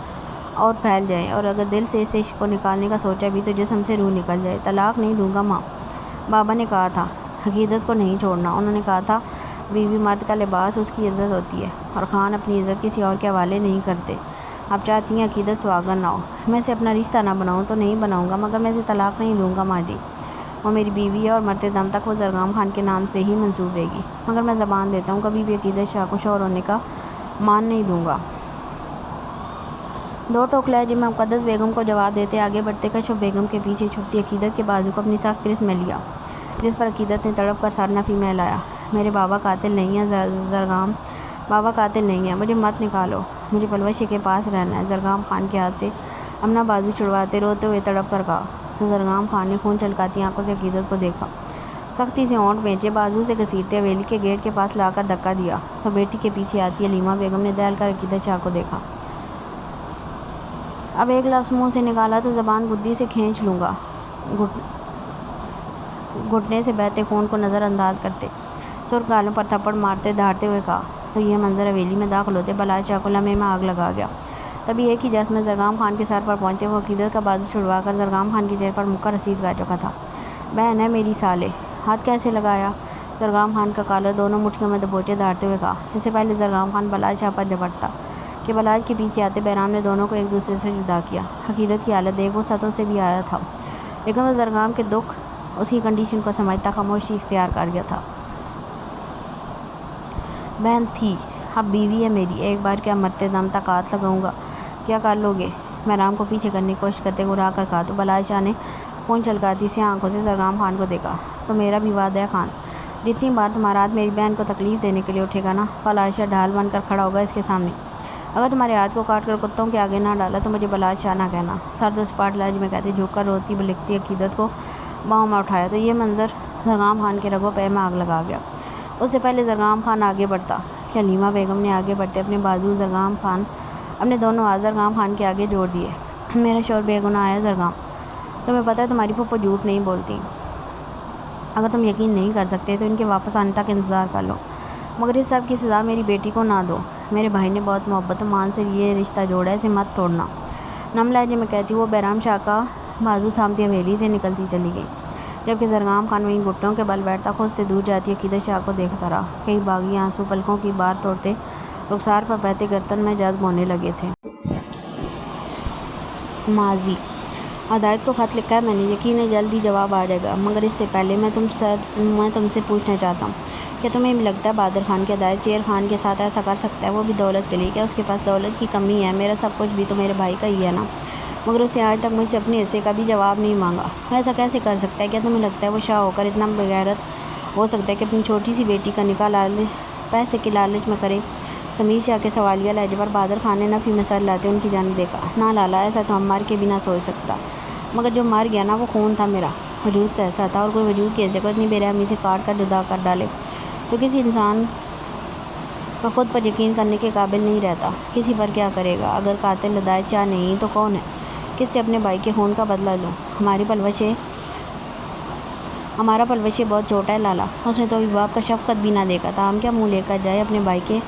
اور پھیل جائیں، اور اگر دل سے اس عشق کو نکالنے کا سوچا بھی تو جسم سے روح نکل جائے۔ طلاق نہیں دوں گا ماں، بابا نے کہا تھا عقیدت کو نہیں چھوڑنا، انہوں نے کہا تھا بیوی مرد کا لباس، اس کی عزت ہوتی ہے، اور خان اپنی عزت کسی اور کے حوالے نہیں کرتے۔ آپ چاہتی ہیں عقیدت سہاگن نہ ہو، میں اسے اپنا رشتہ نہ بناؤں تو نہیں بناؤں گا، مگر میں اسے طلاق نہیں دوں گا ماں جی، وہ میری بیوی ہے اور مرتے دم تک وہ زرگام خان کے نام سے ہی منسوب رہے گی، مگر میں زبان دیتا ہوں کبھی بھی عقیدت شاہ کو شوہر ہونے کا مان نہیں دوں گا۔ دو ٹوک لہجے میں مقدس بیگم کو جواب دیتے آگے بڑھتے کشف بیگم کے پیچھے چھپتی عقیدت کے بازو کو اپنی سخت گرفت میں لیا، جس پر عقیدت نے تڑپ کر سر نفی میں ہلایا۔ میرے بابا قاتل نہیں ہیں زرگام، بابا قاتل نہیں ہیں، مجھے مت نکالو، مجھے پلوشے کے پاس رہنا ہے، زرگام خان کے ہاتھ سے اپنا بازو چھڑواتے روتے ہوئے تڑپ کر کہا۔ تو زرگام خان نے خون چھلکاتی آنکھوں سے عقیدت کو دیکھا، سختی سے ہونٹ بھینچے، بازو سے گھسیٹتے حویلی کے گیٹ کے پاس لا کر دھکا دیا، تو بیٹی کے پیچھے آتی حلیمہ بیگم نے دہل کر عقیدت شاہ کو دیکھا۔ اب ایک لفظ منہ سے نکالا تو زبان گدی سے کھینچ لوں گا، گھٹنے سے بہتے خون کو نظر انداز کرتے سرخ گالوں پر تھپڑ مارتے دھاڑتے ہوئے کہا۔ تو یہ منظر حویلی میں داخل ہوتے بلال شاہ کو لمحے میں آگ لگا گیا۔ تبھی ایک ہی جس میں زرگام خان کے سر پر پہنچتے وہ عقیدت کا بازو چھڑوا کر زرگام خان کے چہرے پر مکہ رسید کر چکا تھا۔ بہن ہے میری سالے، ہاتھ کیسے لگایا؟ زرگام خان کا کالر دونوں مٹھیوں میں دبوچے دھاڑتے ہوئے کہا۔ اس سے پہلے زرگام خان بلال شاہ پر جھپٹتا کہ بلال کے پیچھے آتے بہرام نے دونوں کو ایک دوسرے سے جدا کیا۔ عقیدت کی حالت دیکھ وہ سطحوں سے بھی آیا تھا، لیکن وہ زرگام کے دکھ اس کی کنڈیشن کو سمجھتا خاموشی اختیار کر گیا تھا۔ بہن تھی، اب بیوی ہے میری، ایک بار کیا مرتے دم تک ہاتھ لگاؤں گا، کیا کر لو گے؟ بہرام کو پیچھے کرنے کی کوشش کرتے گھبرا کر کہا۔ تو بلال شاہ نے خون چھلکاتی سی آنکھوں سے زرگام خان کو دیکھا۔ تو میرا بھی وعدہ ہے خان، جتنی بار تمہارا ہاتھ میری بہن کو تکلیف دینے کے لیے اٹھے گا نا، بلال شاہ ڈھال بن کر کھڑا ہوگا اس کے سامنے، اگر تمہارے ہاتھ کو کاٹ کر کتوں کے آگے نہ ڈالا تو مجھے بلال شاہ نہ کہنا۔ سرد و اسپاٹ لہجے میں کہتے جھک کر روتی بلکتی عقیدت کو باہوں میں اٹھایا، تو یہ منظر زرگام خان کے رگ و پے میں آگ لگا گیا۔ اس سے پہلے زرگام خان آگے بڑھتا کہ حلیمہ بیگم نے آگے بڑھتے اپنے بازو اپنے دونوں ہاتھ زرگام خان کے آگے جوڑ دیے۔ میرا شوہر بے گناہ ہے زرگام، تمہیں پتہ ہے تمہاری پھپھو جھوٹ نہیں بولتی، اگر تم یقین نہیں کر سکتے تو ان کے واپس آنے تک انتظار کر لو، مگر اس سب کی سزا میری بیٹی کو نہ دو۔ میرے بھائی نے بہت محبت و مان سے یہ رشتہ جوڑا ہے، اسے مت توڑنا۔ نم لہجے میں کہتی وہ بہرام شاہ کا بازو تھامتی حویلی سے نکلتی چلی گئی، جبکہ زرگام خان وہیں گھٹنوں کے بل بیٹھتا خود سے دور جاتی عقیدت شاہ کو دیکھتا رہا۔ کئی باغی آنسو پلکوں کی بار توڑتے رخسار پر بہتے گردن میں جذب ہونے لگے تھے۔ ماضی ہدایت کو خط لکھا ہے میں نے، یقین ہے جلد ہی جواب آ جائے گا، مگر اس سے پہلے میں تم سے پوچھنا چاہتا ہوں، کیا تمہیں بھی لگتا ہے بہادر خان کی ہدایت شیر خان کے ساتھ ایسا کر سکتا ہے؟ وہ بھی دولت کے لیے؟ کیا اس کے پاس دولت کی کمی ہے؟ میرا سب کچھ بھی تو میرے بھائی کا ہی ہے نا، مگر اس نے آج تک مجھ سے اپنے حصے کا بھی جواب نہیں مانگا۔ وہ ایسا کیسے کر سکتا ہے؟ کیا تمہیں لگتا ہے وہ شاہ ہو کر اتنا بغیرت ہو سکتا ہے کہ اپنی چھوٹی سی بیٹی کا نکاح پیسے کے لالچ میں کرے؟ سمیر شاہ کے سوالیہ لہجے پر بہادر خان نے نفی میں سر لاتے ان کی جانب دیکھا۔ نہ لالا، ایسا تو ہم مر کے بھی نہ سوچ سکتا، مگر جو مر گیا نا وہ خون تھا میرا، وجود کیسا تھا، اور کوئی وجود کے حصے کو اتنی بے رحمی سے کاٹ کر جدا کر ڈالے تو کسی انسان کا خود پر یقین کرنے کے قابل نہیں رہتا۔ کسی پر کیا کرے گا؟ اگر قاتل ہدایت شاہ نہیں تو کون ہے؟ کس سے اپنے بھائی کے خون کا بدلہ لوں؟ ہمارا پلوشے بہت چھوٹا ہے لالا، اس نے تو ابھی باپ کا شفقت بھی نہ دیکھا تھا، ہم کیا منہ لے کر جائے اپنے بھائی کے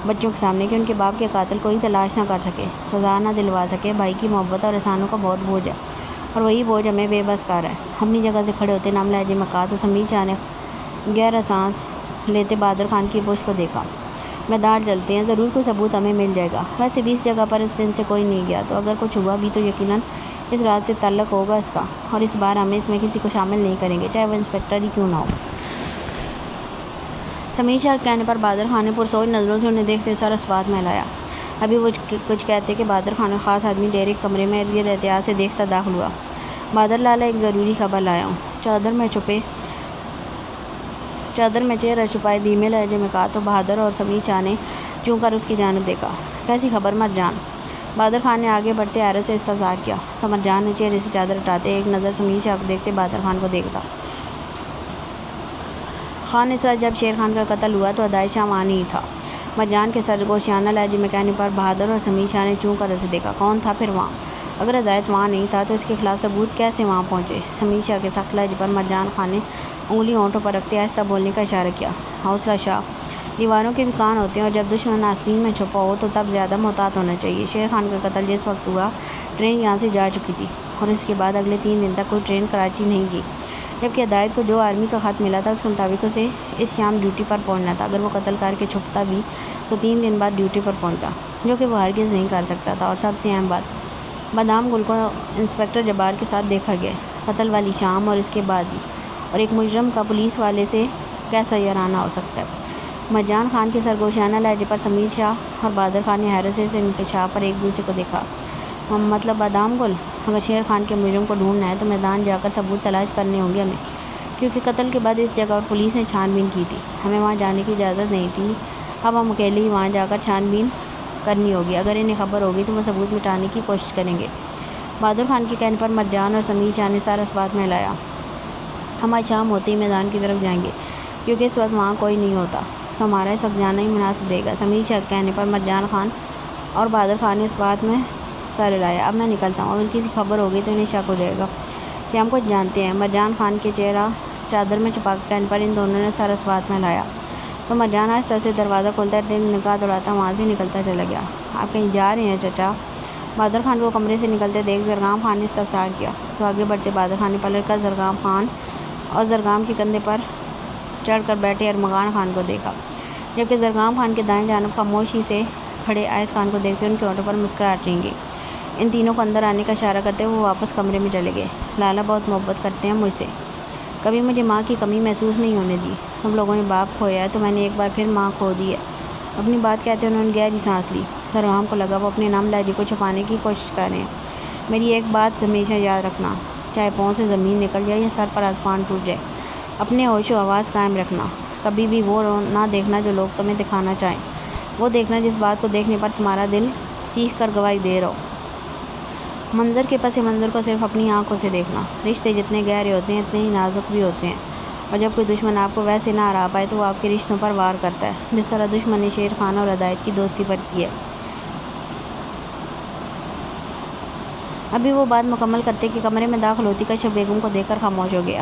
بچوں کے سامنے کہ ان کے باپ کے قاتل کوئی تلاش نہ کر سکے، سزا نہ دلوا سکے؟ بھائی کی محبت اور احسانوں کا بہت بوجھ ہے، اور وہی بوجھ ہمیں بے بس کر ہے۔ اپنی جگہ سے کھڑے ہوتے نم لہجے میں کہا تو سمیر شاہ نے گہرا سانس لیتے بہادر خان کی پشت کو دیکھا۔ میدان چلتے ہیں، ضرور کوئی ثبوت ہمیں مل جائے گا، ویسے بھی اس جگہ پر اس دن سے کوئی نہیں گیا، تو اگر کچھ ہوا بھی تو یقیناً اس رات سے تعلق ہوگا اس کا، اور اس بار ہم اس میں کسی کو شامل نہیں کریں گے، چاہے وہ انسپکٹر ہی کیوں نہ ہو۔ سمیر شاہ کے کہنے پر بہادر خان نے پرسوچ نظروں سے انہیں دیکھتے سر اسبات میں لایا۔ ابھی وہ کچھ کہتے کہ بہادر خان کا خاص آدمی ڈیرے کے کمرے میں ارد گرد احتیاط سے دیکھتا داخل ہوا۔ بہادر لالا، ایک ضروری خبر لایا ہوں۔ چادر میں چہرہ چھپائے دھیمے لہجے میں کہا تو بہادر اور سمیر شاہ نے چوں کر اس کی جانب دیکھا۔ کیسی خبر مرجان؟ بہادر خان نے آگے بڑھتے حیرت سے استفسار کیا تو مرجان نے چہرے سے چادر ہٹاتے ایک نظر سمیر شاہ کو دیکھتے بہادر خان کو دیکھتا۔ خان اس رات جب شیر خان کا قتل ہوا تو ہدایت شاہ وہاں نہیں تھا۔ مرجان کے سرگوشیانہ لہجے میں کہنے پر بہادر اور سمیر شاہ نے چوں کر اسے دیکھا۔ کون تھا پھر وہاں؟ اگر ہدایت وہاں نہیں تھا تو اس کے خلاف ثبوت کیسے وہاں پہنچے؟ سمیر شاہ کے سخت لہجے پر مرجان خان نے انگلی ہونٹوں پر رکھتے آہستہ بولنے کا اشارہ کیا۔ حوصلہ شاہ، دیواروں کے بھی کان ہوتے ہیں، اور جب دشمن آستین میں چھپا ہو تو تب زیادہ محتاط ہونا چاہیے۔ شیر خان کا قتل جس وقت ہوا ٹرین یہاں سے جا چکی تھی، اور اس کے بعد اگلے 3 دن تک کوئی ٹرین کراچی نہیں گئی، جبکہ ہدایت کو جو آرمی کا خط ملا تھا اس کے مطابق اسے اس شام ڈیوٹی پر پہنچنا تھا۔ اگر وہ قتل کر کے چھپتا بھی تو 3 دن بعد ڈیوٹی پر پہنچتا، جو کہ وہ ہرگز نہیں کر سکتا تھا۔ اور سب سے اہم بات، بادام گل کو انسپکٹر جبار کے ساتھ دیکھا گیا قتل والی شام اور اس کے بعد بھی، اور ایک مجرم کا پولیس والے سے کیسا یارانہ ہو سکتا ہے؟ مرجان خان کے سرگوشیانہ لہجے پر سمیر شاہ اور بہادر خان نے حیرت سے اس انکشاف پر ایک دوسرے کو دیکھا۔ مطلب بادام گل؟ اگر شیر خان کے مجرم کو ڈھونڈنا ہے تو میدان جا کر ثبوت تلاش کرنے ہوں گے ہمیں، کیونکہ قتل کے بعد اس جگہ اور پولیس نے چھان بین کی تھی، ہمیں وہاں جانے کی اجازت نہیں تھی، اب ہم اکیلے ہی وہاں جا کر چھان بین کرنی ہوگی۔ اگر انہیں خبر ہوگی تو وہ ثبوت مٹانے کی کوشش کریں گے۔ بہادر خان کے کہنے پر مرجان اور سمیر شاہ نے سر اسبات میں لایا۔ ہم آج شام ہوتے ہی میدان کی طرف جائیں گے، کیونکہ اس وقت وہاں کوئی نہیں ہوتا، تو ہمارا اس وقت جانا ہی مناسب رہے گا۔ سمیر شاہ کے کہنے پر مرجان خان اور بہادر خان نے اس بات میں سر ہلایا۔ اب میں نکلتا ہوں، اگر کسی خبر ہوگی تو انہیں شک ہو جائے گا کہ ہم کچھ جانتے ہیں۔ مرجان خان کے چہرہ چادر میں چھپا کے کہنے پر ان دونوں نے سر اسبات میں لایا تو مرجان آہستہ سے دروازہ کھولتا ہے نگاہ دوڑاتا وہاں سے نکلتا چلا گیا۔ آپ کہیں جا رہے ہیں چچا؟ بہادر خان کو کمرے سے نکلتے دیکھ زرگام خان نے استفسار کیا تو آگے بڑھتے بہادر خان نے پلٹ کر زرگام خان اور زرگام کے کندھے پر چڑھ کر بیٹھے ارمغان خان کو دیکھا، جبکہ زرگام خان کے دائیں جانب خاموشی سے کھڑے آئس خان کو دیکھتے ان کے ہونٹوں پر مسکراہٹ رہیں گی۔ ان تینوں کو اندر آنے کا اشارہ کرتے ہوئے وہ واپس کمرے میں چلے گئے۔ لالا بہت محبت کرتے ہیں مجھ سے، کبھی مجھے ماں کی کمی محسوس نہیں ہونے دی۔ تم لوگوں نے باپ کھویا ہے تو میں نے ایک بار پھر ماں کھو دی ہے۔ اپنی بات کہتے انہوں نے گہری سانس لی۔ زرگام کو لگا وہ اپنے نام لہجے کو چھپانے کی کوشش کر رہے ہیں۔ میری ایک بات ہمیشہ یاد رکھنا، چاہے پاؤں سے زمین نکل جائے یا سر پر آسمان ٹوٹ جائے، اپنے ہوش و حواس قائم رکھنا، کبھی بھی وہ نہ دیکھنا جو لوگ تمہیں دکھانا چاہیں، وہ دیکھنا جس بات کو دیکھنے پر تمہارا دل چیخ کر گواہی دے رہا ہو۔ منظر کے پس منظر کو صرف اپنی آنکھوں سے دیکھنا۔ رشتے جتنے گہرے ہوتے ہیں اتنے ہی نازک بھی ہوتے ہیں، اور جب کوئی دشمن آپ کو ویسے نہ ہرا پائے تو وہ آپ کے رشتوں پر وار کرتا ہے، جس طرح دشمن نے شیر خان اور ہدایت کی دوستی پر کی ہے۔ ابھی وہ بات مکمل کرتے کہ کمرے میں داخل ہوتی کشف بیگم کو دیکھ کر خاموش ہو گئے۔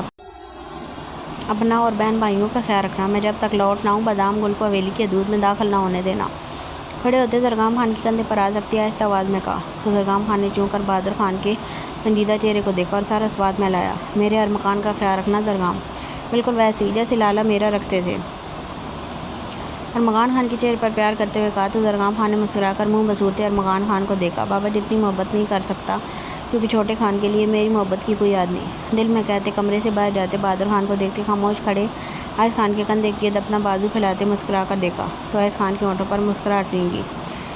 اپنا اور بہن بھائیوں کا خیال رکھنا، میں جب تک لوٹ نہ آؤں بادام گل کو حویلی کی حدود میں داخل نہ ہونے دینا۔ کھڑے ہوتے زرگام خان کے کندھے پر ہاتھ رکھتے آہستہ آواز میں کہا تو زرگام خان نے چون کر بہادر خان کے سنجیدہ چہرے کو دیکھا اور سارا اس بات میں لایا، میرے ارمغان کا خیال رکھنا زرگام، بالکل ویسے ہی جیسے لالا میرا رکھتے تھے۔ ارمغان خان کے چہرے پر پیار کرتے ہوئے کہا تو زرگام خان نے مسکرا کر منہ بصورت ارمغان خان کو دیکھا، بابا جتنی محبت نہیں کر سکتا کیونکہ چھوٹے خان کے لیے میری محبت کی کوئی یاد نہیں، دل میں کہتے کمرے سے باہر جاتے بہادر خان کو دیکھتے خاموش کھڑے آئس خان کے کندھے کے گرد اپنا بازو پھیلاتے مسکرا کر دیکھا تو آئس خان کے ہونٹوں پر مسکراہٹ رنگی۔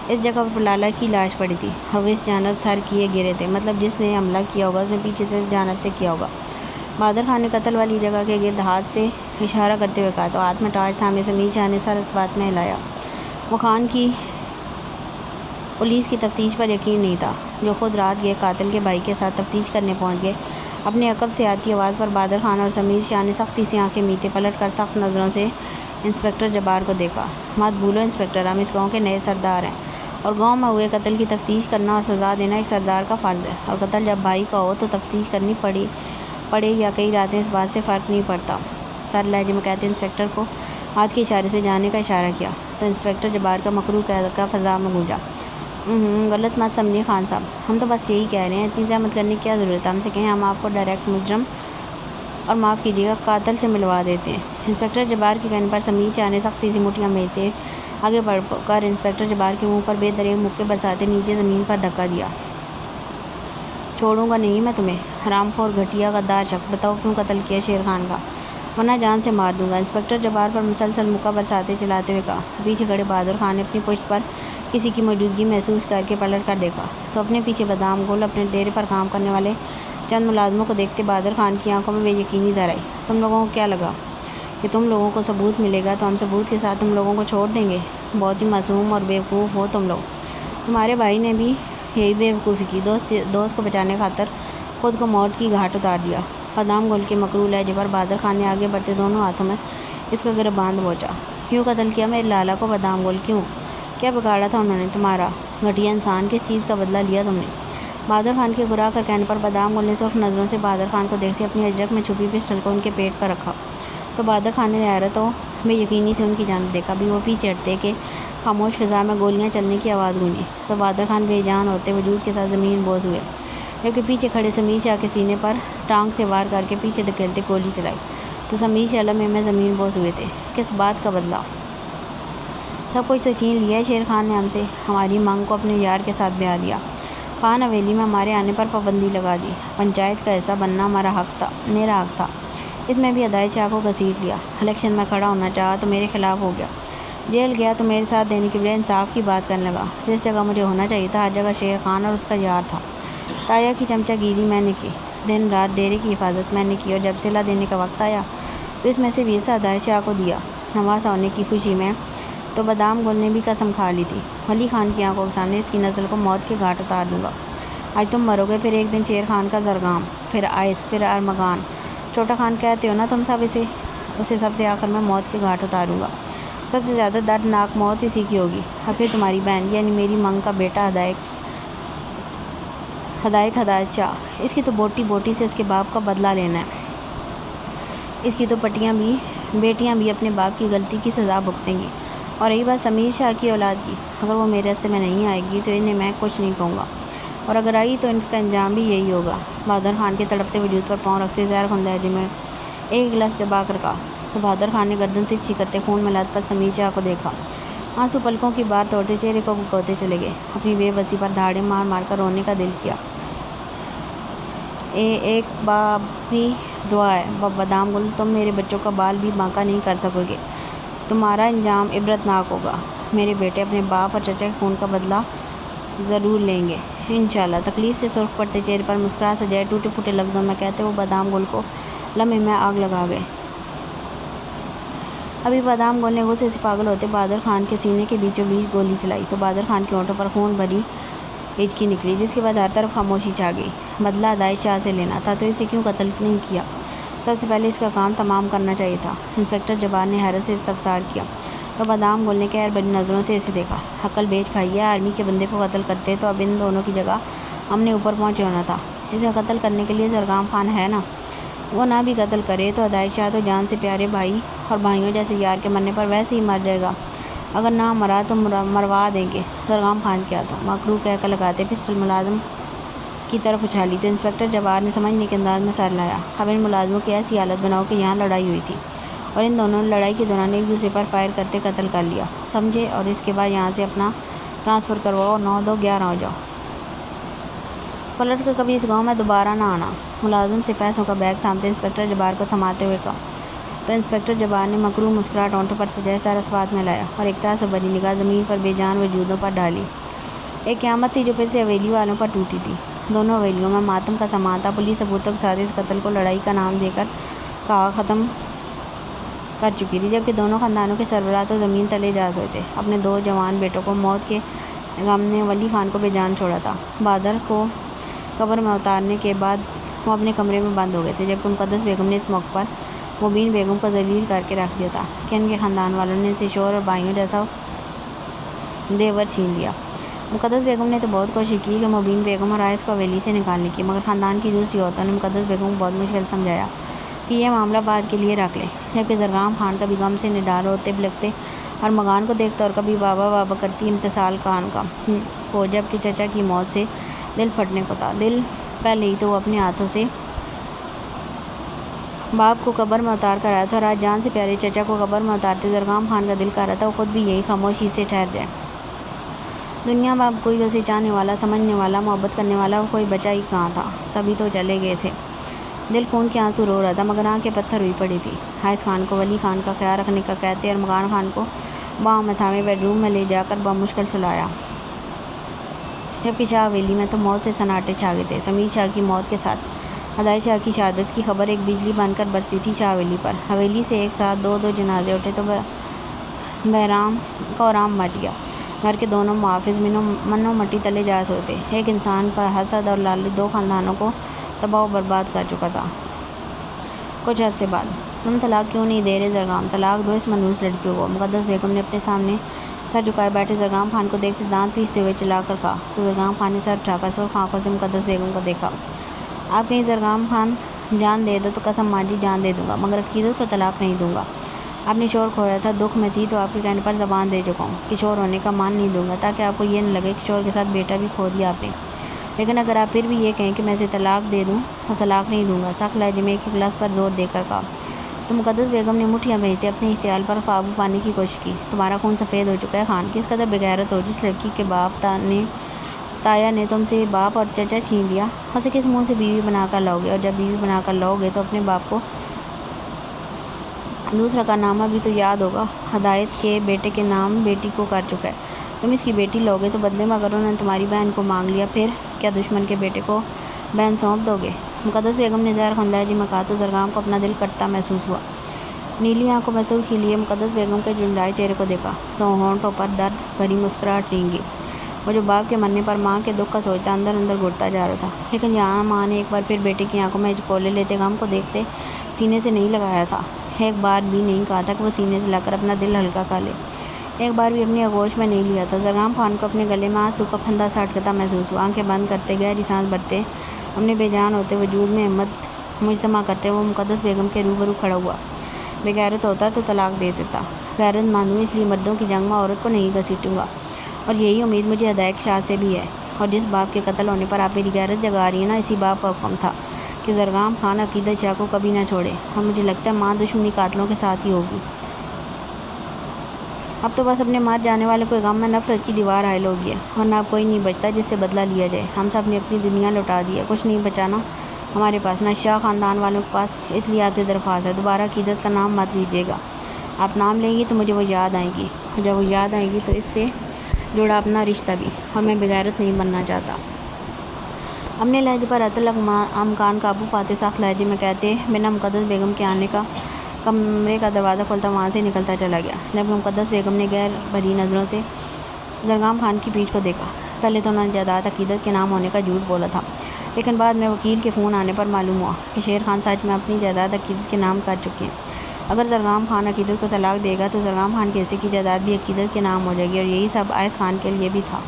اس جگہ پر لالا کی لاش پڑی تھی اور وہ اس جانب سر کیے گرے تھے، مطلب جس نے حملہ کیا ہوگا اس نے پیچھے سے اس جانب سے کیا ہوگا۔ بہادر خان نے قتل والی جگہ کے گرد ہاتھ سے اشارہ کرتے ہوئے کہا تو ہاتھ میں ٹارچ تھامے سمیع شاہ نے سر اس بات میں ہلایا۔ وہ خان کی پولیس کی تفتیش پر یقین نہیں تھا جو خود رات گئے قاتل کے بھائی کے ساتھ تفتیش کرنے پہنچ گئے۔ اپنے عقب سے آتی آواز پر بہادر خان اور سمیع شاہ نے سختی سے آنکھیں میتے پلٹ کر سخت نظروں سے انسپکٹر جبار کو دیکھا۔ مت بھولو انسپکٹر، ہم اس گاؤں کے نئے سردار ہیں اور گاؤں میں ہوئے قتل کی تفتیش کرنا اور سزا دینا ایک سردار کا فرض ہے، اور قتل جب بھائی کا ہو تو تفتیش کرنی پڑے یا کئی راتیں اس بات سے فرق نہیں پڑتا، سر لہجے میں کہتے انسپکٹر کو ہاتھ کے اشارے سے جانے کا اشارہ کیا تو انسپکٹر جبار کا مکروہ کا فضا میں گونجا۔ غلط مت سمجھیں خان صاحب، ہم تو بس یہی کہہ رہے ہیں، اتنی زحمت کرنے کی کیا ضرورت ہے، ہم سے کہیں ہم آپ کو ڈائریکٹ مجرم اور معاف کیجیے گا قاتل سے ملوا دیتے ہیں۔ انسپکٹر جبار کے کہنے پر سمیع شاہ نے سختی سے مٹھیاں میتے آگے بڑھ کر انسپکٹر جبار کے منہ پر بے دریغ مکے برساتے نیچے زمین پر دھکا دیا۔ چھوڑوں گا نہیں میں تمہیں، حرام خور گھٹیا غدار شخص، بتاؤ کیوں قتل کیا شیر خان کا، ورنہ جان سے مار دوں گا، انسپکٹر جبار پر مسلسل مکہ برساتے چلاتے ہوئے کہا۔ پیچھے کھڑے بہادر خان نے اپنی پشت پر کسی کی موجودگی محسوس کر کے پلٹ کر دیکھا تو اپنے پیچھے بادام گل اپنے ڈیرے پر کام کرنے والے چند ملازموں کو دیکھتے بہادر خان کی آنکھوں میں بے یقینی در آئی۔ تم لوگوں کو کیا لگا کہ تم لوگوں کو ثبوت ملے گا تو ہم ثبوت کے ساتھ تم لوگوں کو چھوڑ دیں گے؟ بہت ہی معصوم اور بیوقوف ہو تم لوگ، تمہارے بھائی نے بھی یہی بیوقوفی کی، دوست کو بچانے خاطر خود کو موت کی گھاٹ اتار دیا۔ بادام گل کے مکروہ لہجے پر بہادر خان نے آگے بڑھتے دونوں ہاتھوں میں اس کا گربان دبوچا۔ کیوں قتل کیا میرے لالا کو بادام گل، کیوں؟ کیا بگاڑا تھا انہوں نے تمہارا؟ گھٹیا انسان، کس چیز کا بدلہ لیا تم نے؟ بہادر خان کے گھبرا کر کہنے پر بادام گل نے سرخ نظروں سے بہادر خان کو دیکھتے اپنی اجرک میں چھپی پسٹل کو ان کے پیٹ پر رکھا تو بہادر خان نے حیرت و بے یقینی سے ان کی جانب دیکھا، بھی وہ پیچھے ہٹتے کہ خاموش فضا میں گولیاں چلنے کی آواز گونجی تو بہادر خان بے جان ہوتے وجود کے ساتھ زمین بوس ہوئے، جبکہ پیچھے کھڑے سمیع شاہ کے سینے پر ٹانگ سے وار کر کے پیچھے دھکیلتے گولی چلائی تو سمیع شاہ لمحے میں زمین بوس ہوئے تھے۔ کس بات کا بدلہ؟ سب کچھ تو چھین لیا ہے شیر خان نے ہم سے، ہماری مانگ کو اپنے یار کے ساتھ بیاہ دیا، خان حویلی میں ہمارے آنے پر پابندی لگا دی، پنچایت کا حصہ بننا ہمارا حق تھا، میرا حق تھا، اس میں بھی ادائے شاہ کو گھسیٹ لیا، الیکشن میں کھڑا ہونا چاہا تو میرے خلاف ہو گیا، جیل گیا تو میرے ساتھ دینے کی بجائے انصاف کی بات کرنے لگا، جس جگہ مجھے ہونا چاہیے تھا ہر جگہ شیر خان اور اس کا یار تھا، تایا کی چمچہ گیری میں نے کی، دن رات ڈیرے کی حفاظت میں نے کی، اور جب صلہ دینے کا وقت آیا تو اس میں سے بھی حصہ ادائے شاہ کو دیا، نواسا ہونے کی خوشی میں تو بادام گل نے بھی قسم کھا لی تھی، ولی خان کی آنکھوں کے سامنے اس کی نسل کو موت کے گھاٹ اتار دوں گا، آج تم مرو گے، پھر ایک دن شیر خان کا زرگام، پھر آئس، پھر ارمغان، چھوٹا خان کہتے ہو نا تم سب، اسے سب سے آخر میں موت کے گھاٹ اتاروں گا، سب سے زیادہ دردناک موت اسی کی ہوگی، اور پھر تمہاری بہن یعنی میری منگ کا بیٹا ہدایت شاہ، اس کی تو بوٹی بوٹی سے اس کے باپ کا بدلہ لینا ہے، اس کی تو بیٹیاں بھی اپنے باپ کی غلطی کی سزا بھگتیں گی، اور رہی بات سمیع شاہ کی اولاد کی، اگر وہ میرے راستے میں نہیں آئے گی تو انہیں میں کچھ نہیں کہوں گا، اور اگر آئی تو ان کا انجام بھی یہی ہوگا۔ بہادر خان کے تڑپتے وجود پر پاؤں رکھتے زہر خون لہجے میں ایک لفظ چبا کر کہا تو بہادر خان نے گردن ترچھی کرتے خون میں لت سمیع شاہ کو دیکھا، آنسو پلکوں کی بار توڑتے چہرے کو بھگوتے چلے گئے، اپنی بے بسی پر دھاڑیں مار مار کر رونے کا دل کیا۔ ایک بھی دعا ہے بادام گل، تم میرے بچوں کا بال بھی باںکا نہیں کر سکو گے، تمہارا انجام عبرتناک ہوگا، میرے بیٹے اپنے باپ اور چچا کے خون کا بدلہ ضرور لیں گے انشاءاللہ، تکلیف سے سرخ پڑتے چہرے پر مسکراہٹ سجائے ٹوٹے پھوٹے لفظوں میں کہتے وہ بادام گل کو لمحے میں آگ لگا گئے۔ ابھی بادام گل نے غصے سے پاگل ہوتے بہادر خان کے سینے کے بیچوں بیچ گولی چلائی تو بہادر خان کے ہونٹوں پر خون بھری ہچکی نکلی، جس کے بعد ہر طرف خاموشی چھا گئی۔ بدلہ ادائے شاہ سے لینا تھا تو اسے کیوں قتل نہیں کیا؟ سب سے پہلے اس کا کام تمام کرنا چاہیے تھا، انسپکٹر جبار نے حیرت سے استفسار کیا تو بادام گل نے خیر بڑی نظروں سے اسے دیکھا۔ عقل بیچ کھائی ہے، آرمی کے بندے کو قتل کرتے تو اب ان دونوں کی جگہ ہم نے اوپر پہنچے ہونا تھا، اسے قتل کرنے کے لیے زرگام خان ہے نا، وہ نہ بھی قتل کرے تو ادائے شاہ تو جان سے پیارے بھائی اور بھائیوں جیسے یار کے مرنے پر ویسے ہی مر جائے گا، اگر نہ مرا تو مروا دیں گے۔ زرگام خان کیا تو مکرو کہہ کر لگاتے پسٹل ملازم کی طرف اچھالی تو انسپکٹر جبار نے سمجھنے کے انداز میں سر لایا۔ اب ان ملازموں کی ایسی حالت بناؤ کہ یہاں لڑائی ہوئی تھی اور ان دونوں نے لڑائی کے دوران ایک دوسرے پر فائر کرتے قتل کر لیا، سمجھے؟ اور اس کے بعد یہاں سے اپنا ٹرانسفر کرواؤ اور 9-2-11 ہو جاؤ۔ پلٹ کر کبھی اس گاؤں میں دوبارہ نہ آنا۔ ملازم سے پیسوں کا بیگ تھامتے انسپکٹر جبار کو تھماتے ہوئے کہا تو انسپکٹر جبار نے مکرو مسکراہٹ ہونٹوں پر سجائے سر اس بات میں لایا اور ایک تعصب نگاہ زمین پر بے جان وجودوں پر ڈالی۔ ایک قیامت تھی جو پھر سے حویلی والوں پر ٹوٹی تھی۔ دونوں حویلیوں میں ماتم کا سامان تھا۔ پولیس ثبوتوں کے ساتھ اس قتل کو لڑائی کا نام دے کر کہا ختم کر چکی تھی، جبکہ دونوں خاندانوں کے سربراہ تو زمین تلے جا سوئے تھے۔ اپنے 2 جوان بیٹوں کو موت کے غم نے ولی خان کو بے جان چھوڑا تھا۔ بہادر کو قبر میں اتارنے کے بعد وہ اپنے کمرے میں بند ہو گئے تھے، جبکہ مقدس بیگم نے اس موقع پر مبین بیگم کو ذلیل کر کے رکھ دیا تھا کہ ان کے خاندان والوں نے ان سے شوہر اور بھائیوں جیسا دیور چھین لیا۔ مقدس بیگم نے تو بہت کوشش کی کہ مبین بیگم اور آئس کو حویلی سے نکالنے کی، مگر خاندان کی دوسری عورتوں نے مقدس بیگم کو بہت مشکل سمجھایا کہ یہ معاملہ بعد کے لیے رکھ لیں، جبکہ زرگام خان کبھی غم سے نڈال روتے بلکتے اور مکان کو دیکھتا اور کبھی بابا بابا کرتی امتثال خان کو، جبکہ چچا کی موت سے دل پھٹنے کو تھا۔ دل پہلے ہی تو وہ اپنے ہاتھوں سے باپ کو قبر میں اتار کر آیا تھا اور آج جان سے پیارے چچا کو قبر میں اتارتے زرگام خان کا دل کر رہا تھا وہ خود بھی یہی خاموشی سے ٹھہر جائے۔ دنیا میں اب کوئی اسے چاہنے والا، سمجھنے والا، محبت کرنے والا کوئی بچا ہی کہاں تھا، سبھی تو چلے گئے تھے۔ دل خون کے آنسو رو رہا تھا مگر آنکھیں پتھر ہوئی پڑی تھی۔ آئس خان کو ولی خان کا خیال رکھنے کا کہتے اور مکان خان کو باہوں میں تھامے بیڈ روم میں لے جا کر بمشکل سلایا، جبکہ شاہ حویلی میں تو موت سے سناٹے چھا گئے تھے۔ سمیع شاہ کی موت کے ساتھ ہدایت شاہ کی شہادت کی خبر ایک بجلی بن کر برسی تھی شاہ حویلی پر۔ حویلی سے ایک ساتھ 2 جنازے اٹھے تو بحرام کوہرام مچ گیا۔ گھر کے دونوں محافظ منو مٹی تلے جا سوئے تھے۔ ایک انسان کا حسد اور لالچ 2 خاندانوں کو تباہ و برباد کر چکا تھا۔ کچھ عرصے بعد تم طلاق کیوں نہیں دے رہے زرگام؟ طلاق دو اس منحوس لڑکیوں کو۔ مقدس بیگم نے اپنے سامنے سر جھکائے بیٹھے زرگام خان کو دیکھتے دانت پیستے ہوئے چلا کر کہا تو زرگام خان نے سر اٹھا کر سرخ آنکھوں سے مقدس بیگم کو دیکھا۔ آپ کہیں زرگام خان جان دے دو تو قسم ماجی جان دے دوں گا، مگر عقیدت کو طلاق نہیں دوں گا۔ آپ نے شوہر کھویا تھا، دکھ میں تھی تو آپ کے کہنے پر زبان دے چکا ہوں کہ شوہر ہونے کا مان نہیں دوں گا، تاکہ آپ کو یہ نہ لگے کہ شوہر کے ساتھ بیٹا بھی کھو دیا آپ نے۔ لیکن اگر آپ پھر بھی یہ کہیں کہ میں اسے طلاق دے دوں تو طلاق نہیں دوں گا، سخت لہجے میں ایک لفظ پر زور دے کر کہا تو مقدس بیگم نے مٹھیاں بھیجتے اپنے احتعال پر قابو پانے کی کوشش کی۔ تمہارا خون سفید ہو چکا ہے خان، کس قدر بغیرت ہو، جس لڑکی کے باپ تایا نے تم سے باپ اور چچا چھین لیا، اسے کس منہ سے بیوی بنا کر لاؤ گے؟ اور جب بیوی بنا کر لاؤ گے تو اپنے باپ کو دوسرا کارنامہ بھی تو یاد ہوگا۔ ہدایت کے بیٹے کے نام بیٹی کو کر چکا ہے، تم اس کی بیٹی لو گے تو بدلے میں اگر انہوں نے تمہاری بہن کو مانگ لیا پھر کیا دشمن کے بیٹے کو بہن سونپ دو گے؟ مقدس بیگم نے زہر خون لہجے میں کہا تو زرگام کو اپنا دل کٹتا محسوس ہوا۔ نیلی آنکھوں میں سرخی لیے مقدس بیگم کے جھنجھلائے چہرے کو دیکھا تو ہونٹوں پر درد بھری مسکراہٹ رینگی۔ وہ جو باپ کے مرنے پر ماں کے دکھ کا سوچتا اندر اندر گھٹتا جا رہا تھا، لیکن یہاں ماں نے ایک بار پھر بیٹے کی آنکھوں میں جھکولے لیتے غم کو دیکھتے سینے سے نہیں لگایا تھا، ایک بار بھی نہیں کہا تھا کہ وہ سینے سے لگ کر اپنا دل ہلکا کر لے، ایک بار بھی اپنی آغوش میں نہیں لیا تھا۔ زرگام خان کو اپنے گلے میں آنسو کا پھندا سا اٹکتا محسوس ہوا۔ آنکھیں بند کرتے گہری سانس بھرتے اپنے بے جان ہوتے وجود میں ہمت مجتمع کرتے وہ مقدس بیگم کے روبرو کھڑا ہوا۔ بے غیرت ہوتا تو طلاق دے دیتا، غیرت مند ہوں اس لیے مردوں کی جنگ میں عورت کو نہیں گھسیٹوں گا، اور یہی امید مجھے ہدایت شاہ سے بھی ہے۔ اور جس باپ کے قتل ہونے پر آپ میری غیرت جگا رہی ہیں نا، اسی باپ کا حکم تھا کہ زرگام خان عقیدت شاہ کو کبھی نہ چھوڑے، اور مجھے لگتا ہے ماں دشمنی قاتلوں کے ساتھ ہی ہوگی۔ اب تو بس اپنے مر جانے والے کوئی غم میں نفرت کی دیوار حائل ہوگی ہے، ورنہ اب کوئی نہیں بچتا جس سے بدلہ لیا جائے۔ ہم سب نے اپنی دنیا لوٹا دی ہے، کچھ نہیں بچانا ہمارے پاس، نہ شاہ خاندان والوں کے پاس۔ اس لیے آپ سے درخواست ہے دوبارہ عقیدت کا نام مت لیجیے گا۔ آپ نام لیں گی تو مجھے وہ یاد آئیں گی، اور جب وہ یاد آئیں گی تو اس سے جڑا اپنا رشتہ بھی، اور میں بغیرت نہیں بننا چاہتا۔ اپنے لہجے پر اطلاق امکان قابو پاتے سخت لہجے میں کہتے بنا مقدس بیگم کے آنے کا کمرے کا دروازہ کھولتا وہاں سے نکلتا چلا گیا، جبکہ مقدس بیگم نے غیر بھری نظروں سے زرگام خان کی پیٹھ کو دیکھا۔ پہلے تو انہوں نے جائیداد عقیدت کے نام ہونے کا جھوٹ بولا تھا، لیکن بعد میں وکیل کے فون آنے پر معلوم ہوا کہ شیر خان سچ میں اپنی جائیداد عقیدت کے نام کر چکے ہیں۔ اگر زرگام خان عقیدت کو طلاق دے گا تو زرگام خان کے حصے کی جائیداد بھی عقیدت کے نام ہو جائے گی، اور یہی سب آئس خان کے لیے بھی تھا۔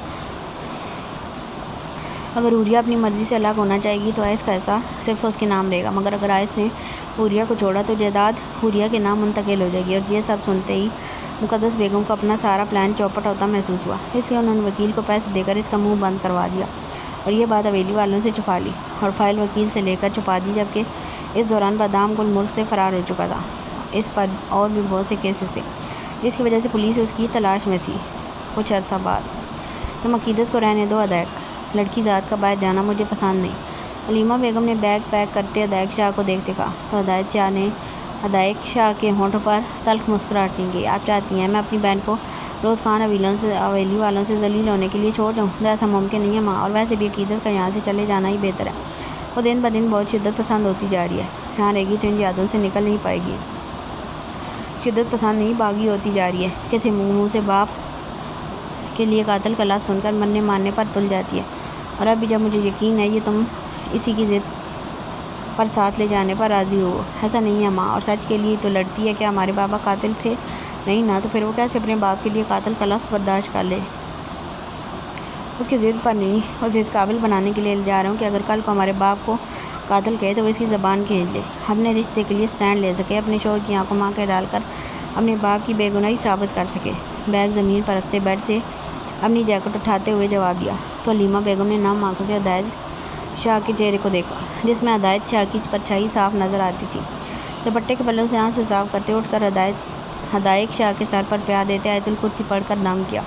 اگر حوریہ اپنی مرضی سے الگ ہونا چاہے گی تو آئس کا حصہ صرف اس کے نام رہے گا، مگر اگر آئس نے حوریہ کو چھوڑا تو جائیداد حوریہ کے نام منتقل ہو جائے گی۔ اور یہ سب سنتے ہی مقدس بیگم کو اپنا سارا پلان چوپٹ ہوتا محسوس ہوا، اس لیے انہوں نے وکیل کو پیسے دے کر اس کا منہ بند کروا دیا اور یہ بات حویلی والوں سے چھپا لی اور فائل وکیل سے لے کر چھپا دی، جبکہ اس دوران بادام گل ملک سے فرار ہو چکا تھا۔ اس پر اور بھی بہت سے کیسز تھے جس کی وجہ سے پولیس اس کی تلاش میں تھی۔ کچھ عرصہ بعد، تم عقیدت کو رہنے دو ادائک، لڑکی ذات کا باہر جانا مجھے پسند نہیں، علیمہ بیگم نے بیگ پیک کرتے ادائک شاہ کو دیکھتے کہا تو ادائک شاہ کے ہونٹوں پر تلخ مسکراہٹ نہیں گئی۔ آپ چاہتی ہیں میں اپنی بہن کو روز خان حویلی والوں سے ذلیل ہونے کے لیے چھوڑ دوں؟ ایسا ممکن نہیں ہے ماں، اور ویسے بھی عقیدت کا یہاں سے چلے جانا ہی بہتر ہے، وہ دن بدن بہت شدت پسند ہوتی جا رہی ہے، یہاں رہے گی تو ان یادوں سے نکل نہیں پائے گی۔ شدت پسند نہیں، باغی ہوتی جا رہی ہے، کسی منہ سے باپ کے لیے قاتل کا لفظ سن کر مرنے ماننے پر تل جاتی ہے، اور اب بھی جب مجھے یقین ہے یہ تم اسی کی ضد پر ساتھ لے جانے پر راضی ہو۔ ایسا نہیں ہے ماں، اور سچ کے لیے تو لڑتی ہے، کیا ہمارے بابا قاتل تھے؟ نہیں نا، تو پھر وہ کیسے اپنے باپ کے لیے قاتل کا لفظ برداشت کر لے؟ اس کی ضد پر نہیں، اسے اس قابل بنانے کے لیے جا رہا ہوں کہ اگر کل کو ہمارے باپ کو قاتل کہے تو وہ اس کی زبان کھینچ لے، اپنے رشتے کے لیے سٹینڈ لے سکے، اپنے شوہر کی آنکھوں میں آنکھیں ڈال کر اپنے باپ کی بے گناہی ثابت کر سکے۔ بیگ زمین پر رکھتے بیڈ سے اپنی جیکٹ اٹھاتے ہوئے جواب دیا تو علیمہ بیگم نے نم آنکھوں سے ہدایت شاہ کے چہرے کو دیکھا، جس میں ہدایت شاہ کی پرچھائی صاف نظر آتی تھی۔ دوپٹے کے پلوں سے آنسو صاف کرتے اٹھ کر ہدایت شاہ کے سر پر پیار دیتے آیت الکرسی پڑھ کر دم کیا